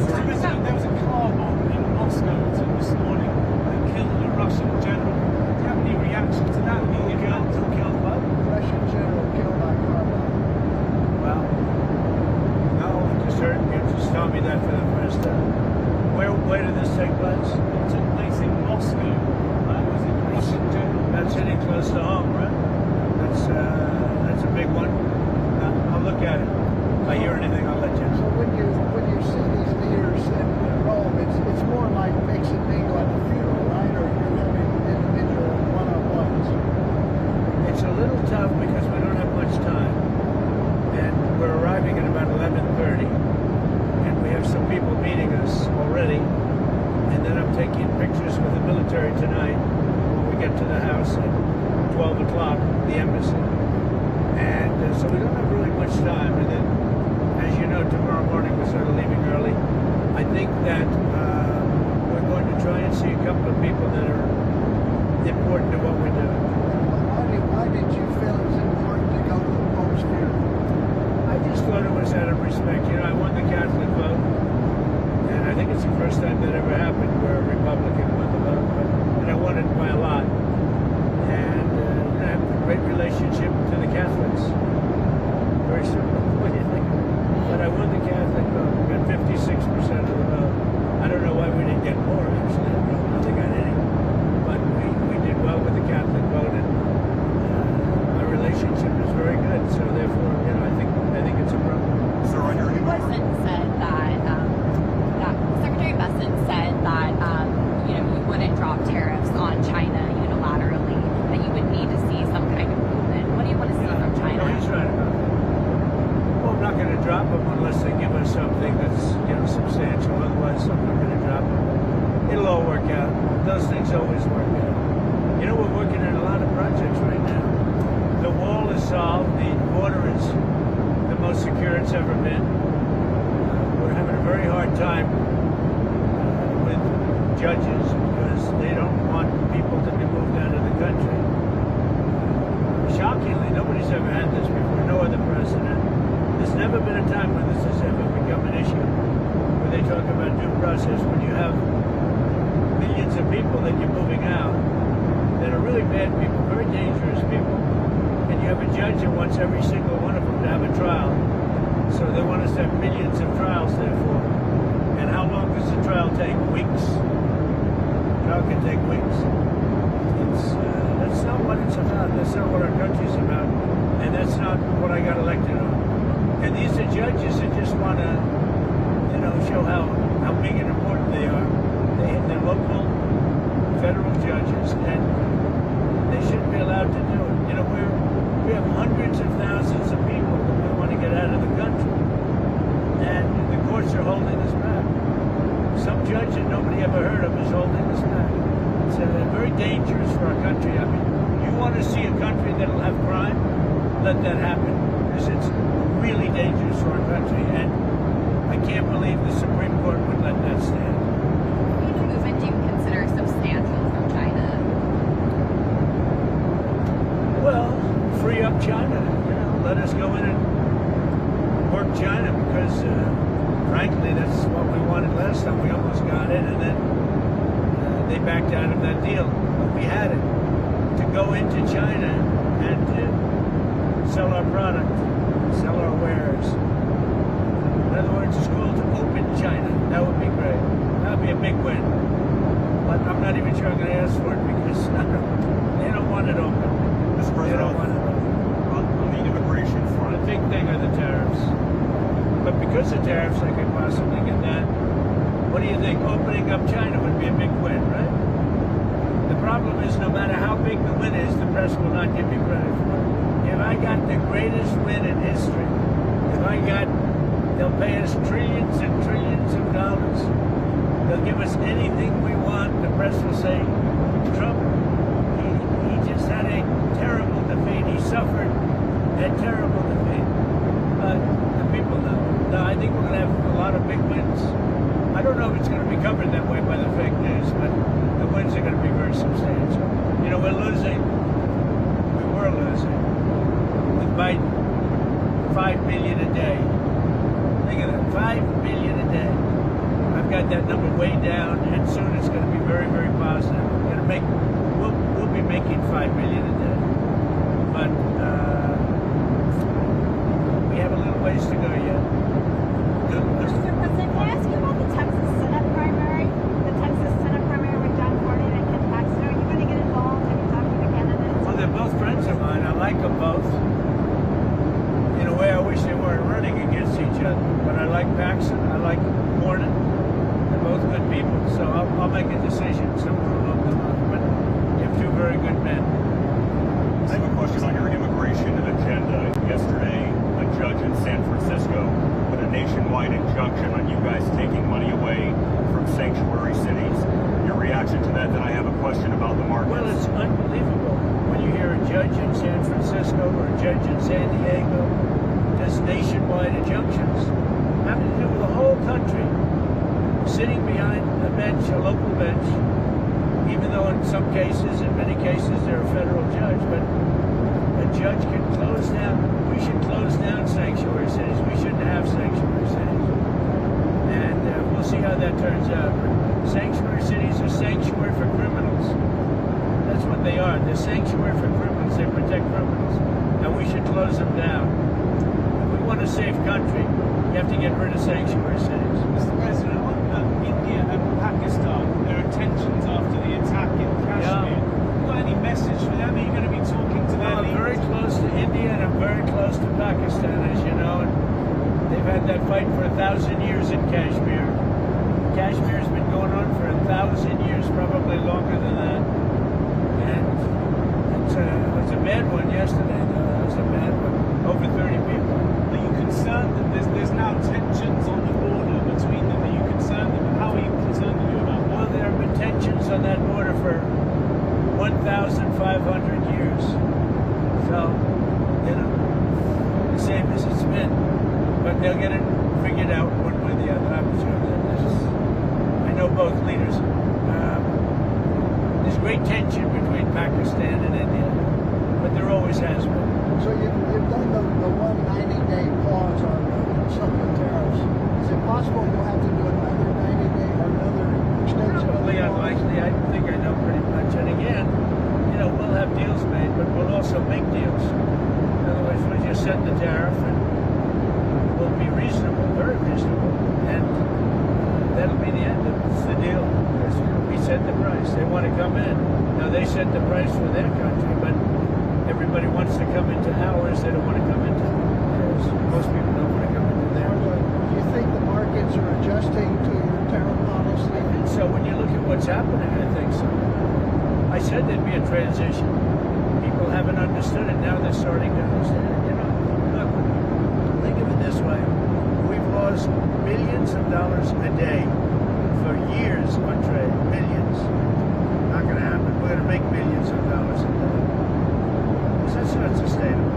Speaker 16: There was a car bomb in Moscow this morning that killed a Russian general. Do you have any reaction to that? Killed what?
Speaker 12: Russian general killed by car bomb.
Speaker 3: Well, no, I just heard you just told me that for the first time. Where did this take place?
Speaker 16: It took place in Moscow. Was it Russian general?
Speaker 3: That's hitting close to home, right? That's a big one. I'll look at it. If I hear anything, I'll let you know.
Speaker 12: So when you see these leaders in Rome, it's more like mixing mingle at the funeral, right? Or you're having individual one-on-ones?
Speaker 3: It's a little tough because we don't have much time. And we're arriving at about 11:30. And we have some people meeting us already. And then I'm taking pictures with the military tonight when we get to the house at 12 o'clock, the embassy. And so we don't have really much time. And
Speaker 12: as you know, tomorrow morning we're sort of leaving early. I think that we're going to try and see a couple of people that are important to what we're doing.
Speaker 7: Why did you feel it was important to go to the Pope's funeral?
Speaker 12: I just thought it was out of respect. You know, I won the Catholic vote, and I think it's the first time that ever happened where a Republican won the vote, and I won it by a lot. And I have a great relationship to the Catholics. Very simple. What do you think? But I won the Catholic vote. We got 56% of the vote. I don't know why we didn't get more, actually. I don't think I got any. But we did well with the Catholic vote, and our relationship is very good. So therefore, you know, I think it's a problem.
Speaker 13: Sir, on your
Speaker 15: President said that Secretary Bethesda said that you know, you wouldn't drop tariffs on China unilaterally, that you would need to see some kind of movement. What do you want to see from China?
Speaker 12: No, he's right about that. Well, I'm not going to drop them unless they give us something that's, you know, substantial. Otherwise, I'm not going to drop them. It'll all work out. Those things always work out. You know, we're working on a lot of projects right now. The wall is solved. The border is the most secure it's ever been. We're having a very hard time with judges because they don't want people to be moved out of the country. Shockingly, nobody's ever had this before. No other precedent. There's never been a time when this has ever become an issue where they talk about due process when you have millions of people that you're moving out that are really bad people, very dangerous people, and you have a judge that wants every single one of them to have a trial. So they want us to have millions of trials, therefore. And how long does the trial take? Weeks? The trial can take weeks. That's not what it's about. That's not what our country's about. And that's not what I got elected on. And these are judges that just want to, you know, show how big and important they are. They're local, federal judges, and they shouldn't be allowed to do it. You know, we have hundreds of thousands of people that we want to get out of the country, and the courts are holding us back. Some judge that nobody ever heard of is holding us back. It's very dangerous for our country. I mean, you want to see a country that'll have crime? Let that happen, because it's really dangerous for our country, and I can't believe the Supreme Court would let that stand.
Speaker 15: What movement do you consider substantial from China?
Speaker 12: Well, free up China. You know, let us go in and work China because, frankly, that's what we wanted last time. We almost got it, and then they backed out of that deal. But we had it to go into China and sell our product, sell our wares. In other words, it's called to open China. That would be great. That would be a big win. But I'm not even sure I'm going to ask for it because they don't want it open.
Speaker 13: Mr. President,
Speaker 12: they don't want it open.
Speaker 13: On the immigration front,
Speaker 12: The big thing are the tariffs. But because of tariffs, I could possibly get that. What do you think? Opening up China would be a big win, right? The problem is no matter how big the win is, the press will not give me credit for it. If I got the greatest win in history, they'll pay us trillions and trillions of dollars. They'll give us anything we want. The press will say, Trump, he just had a terrible defeat. He suffered a terrible defeat. But the people know. No, I think we're going to have a lot of big wins. I don't know if it's going to be covered that way by the fake news, but the wins are going to be very substantial. You know, we're losing. We were losing. With Biden, 5 billion a day. Think of that, 5 billion a day. I've got that number way down, and soon it's going to be very, very positive. We'll be making 5 billion a day. But we have a little ways to go yet.
Speaker 18: Mr. President, can I ask you about the Texas Senate primary? The Texas Senate primary with John Cornyn and Ken Paxton. Are you going to get involved? Have you talked to the candidates?
Speaker 12: Well, they're both friends of mine. I like them both. In a way, I wish they weren't running against each other. But I like Paxton. I like Cornyn. They're both good people. So I'll make a decision somewhere along the line. But you have two very good men.
Speaker 13: I have a question on your immigration agenda. Yesterday, a judge in San Francisco put a nationwide injunction on you guys taking money away from sanctuary cities. Your reaction to that, then I have a question about the markets.
Speaker 12: Well, it's unbelievable when you hear a judge in San Francisco or a judge in San Diego to us nationwide injunctions having to do with the whole country. Sitting behind a bench, a local bench, even though in some cases, in many cases, they're a federal judge, but a judge can close down. We should close down sanctuary cities. We shouldn't have sanctuary cities. And we'll see how that turns out. But sanctuary cities are sanctuary for criminals. That's what they are. They're sanctuary for criminals. They protect criminals. And we should close them down. If we want a safe country, you have to get rid of sanctuary cities.
Speaker 16: Mr. President, on India and Pakistan, there are tensions after the attack in Kashmir. You got any message for them? Are you going to be talking to them?
Speaker 12: I'm very close to India and I'm very close to Pakistan, as you know. And they've had that fight for 1,000 years in Kashmir. Kashmir's been going on for 1,000 years, probably longer than that. And it was a bad one yesterday, though. That was a bad one. Over 30 people.
Speaker 16: Are you concerned that there's now tensions on the border between them? Are you concerned? How are you concerned about that?
Speaker 12: Well, there have been tensions on that border for 1,500 years. So, you know, the same as it's been. But they'll get it figured out one way or the other. I'm sure that I know both leaders. There's great tension between Pakistan and India, but there always has been.
Speaker 7: So you've done the 190-day pause on some of the tariffs. Is it possible you'll have to do another 90-day or another extension?
Speaker 12: Probably unlikely. I think I know pretty much. And again, you know, we'll have deals made, but we'll also make deals. In other words, we'll just set the tariff and we'll be reasonable, very reasonable. And that'll be the end of the deal. We set the price. They want to come in. Now they set the price for their country, but everybody wants to come into ours. They don't want to come into theirs. Most people don't want to come into theirs.
Speaker 7: Do you think the markets are adjusting to your tariff policy?
Speaker 12: I think so. When you look at what's happening, I think so. I said there'd be a transition. People haven't understood it. Now they're starting to understand it. You know, look, think of it this way. We've lost billions of dollars a day for years on trade. Millions. Not going to happen. We're going to make millions of dollars a day. That's not sustainable.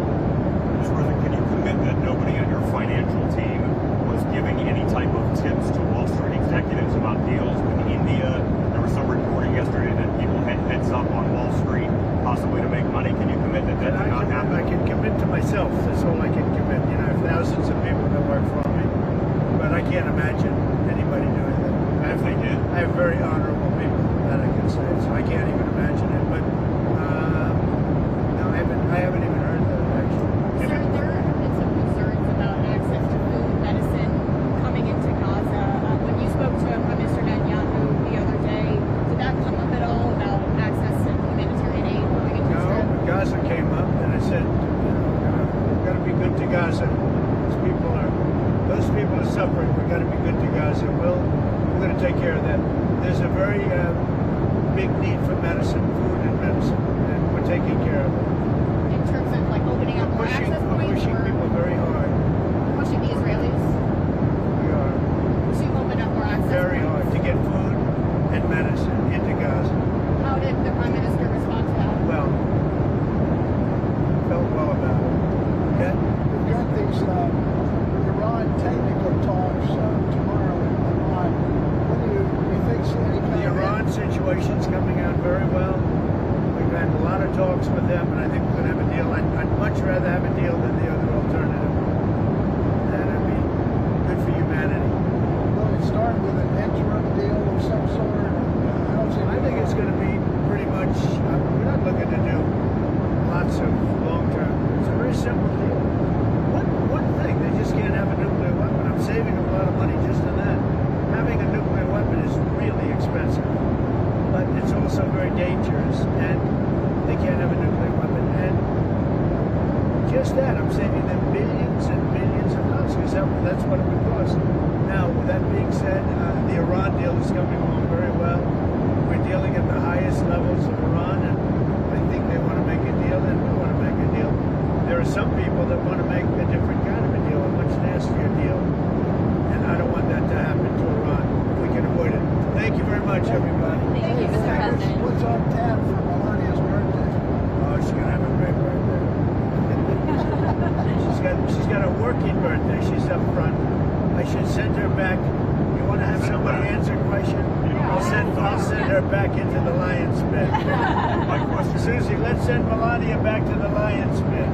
Speaker 13: Mr. President, can you commit that nobody on your financial team was giving any type of tips to Wall Street executives about deals with India? There was some reporting yesterday that people had heads up on Wall Street, possibly to make money. Can you commit that that did not happen?
Speaker 12: I can commit to myself. That's all I can commit. You know, I have thousands of people that work for me, but I can't imagine anybody doing that.
Speaker 13: If they did,
Speaker 12: I have very honorable people that I can say, so I can't even imagine it. But I haven't even heard that, actually.
Speaker 15: Sir, there have been some concerns about access to food, medicine coming into Gaza. When you spoke to Prime Minister Netanyahu the other day, did that come up at all about access to humanitarian aid going into Israel?
Speaker 12: No, Gaza came up, and I said, we've got to be good to Gaza. Those people are suffering. We've got to be good to Gaza. We're going to take care of them. There's a very big need for medicine, food and medicine, and we're taking care of it.
Speaker 15: In terms of like opening up more access points?
Speaker 12: We're pushing people very hard.
Speaker 15: Pushing the Israelis?
Speaker 12: We are.
Speaker 15: To open up more access
Speaker 12: Very
Speaker 15: points?
Speaker 12: hard to get food and medicine into Gaza.
Speaker 15: How did the Prime Minister respond to that?
Speaker 12: Well, felt well about it. Okay?
Speaker 7: We've got these Iran technical talks tomorrow in Oman. What do you think any kind
Speaker 12: The Iran situation's coming out very well. We've had a lot of talks with them, and I think we're going to have a deal. I'd much rather have a deal than the other alternative. That'd be good for humanity.
Speaker 7: Will it start with an interim deal of some sort?
Speaker 12: I think it's going to be pretty much, we're not looking to do lots of long-term. It's a very simple deal. One thing, they just can't have a nuclear weapon. I'm saving a lot of money just on that. Having a nuclear weapon is really expensive, but it's also very dangerous, and they can't have a nuclear weapon. And just that, I'm saving them billions and billions of dollars, because that's what it would cost. Now, with that being said, the Iran deal is coming along very well. We're dealing at the highest levels of Iran, and I think they want to make a deal, and we want to make a deal. There are some people that want to make a different kind of a deal, a much nastier deal, and I don't want that to happen to Iran if we can avoid it. Thank you very much, everybody.
Speaker 15: Thank you, Mr. President.
Speaker 7: What's on tap for Melania's birthday?
Speaker 12: Oh, she's going to have a great birthday. She's got a working back into the lion's den. Susie, let's send Melania back to the lion's den.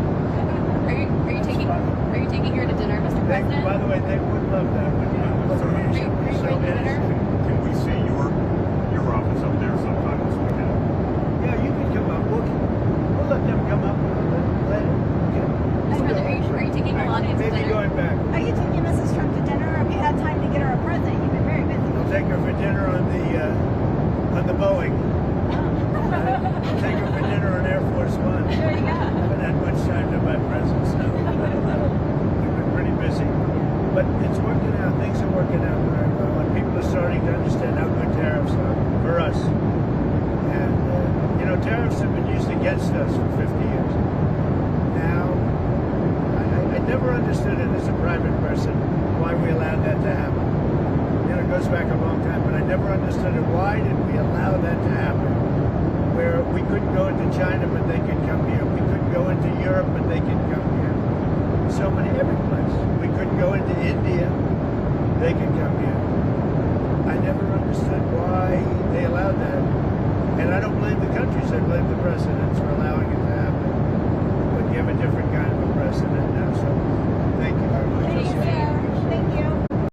Speaker 15: Are you taking her to dinner, Mr. President?
Speaker 12: By the way, they would love that. Would you?
Speaker 15: Are you going to dinner?
Speaker 13: Can we see your office up there sometime this weekend?
Speaker 12: Yeah, you can come up. We'll let them come up later.
Speaker 15: Are you taking Melania to dinner?
Speaker 12: Maybe going back.
Speaker 18: Are you taking Mrs. Trump to dinner? Have you had time to get her a present? You've been very busy.
Speaker 12: We'll take her for dinner on the Boeing. We'll take her for dinner on Air Force One.
Speaker 18: There you go.
Speaker 12: Haven't had much time to buy presents now. We've been pretty busy. But it's working out. Things are working out very well. And people are starting to understand how good tariffs are for us. And, tariffs have been used against us for 50 years. Now, I never understood it as a private person why we allowed that to happen. It goes back a long time, but I never understood it. Why did we allow that to happen? Where we couldn't go into China, but they could come here. We couldn't go into Europe, but they could come here. So many, every place. We couldn't go into India. They could come here. I never understood why they allowed that. And I don't blame the countries. I blame the presidents for allowing it to happen. But you have a different kind of a president now. So thank you very much.
Speaker 18: Thank you.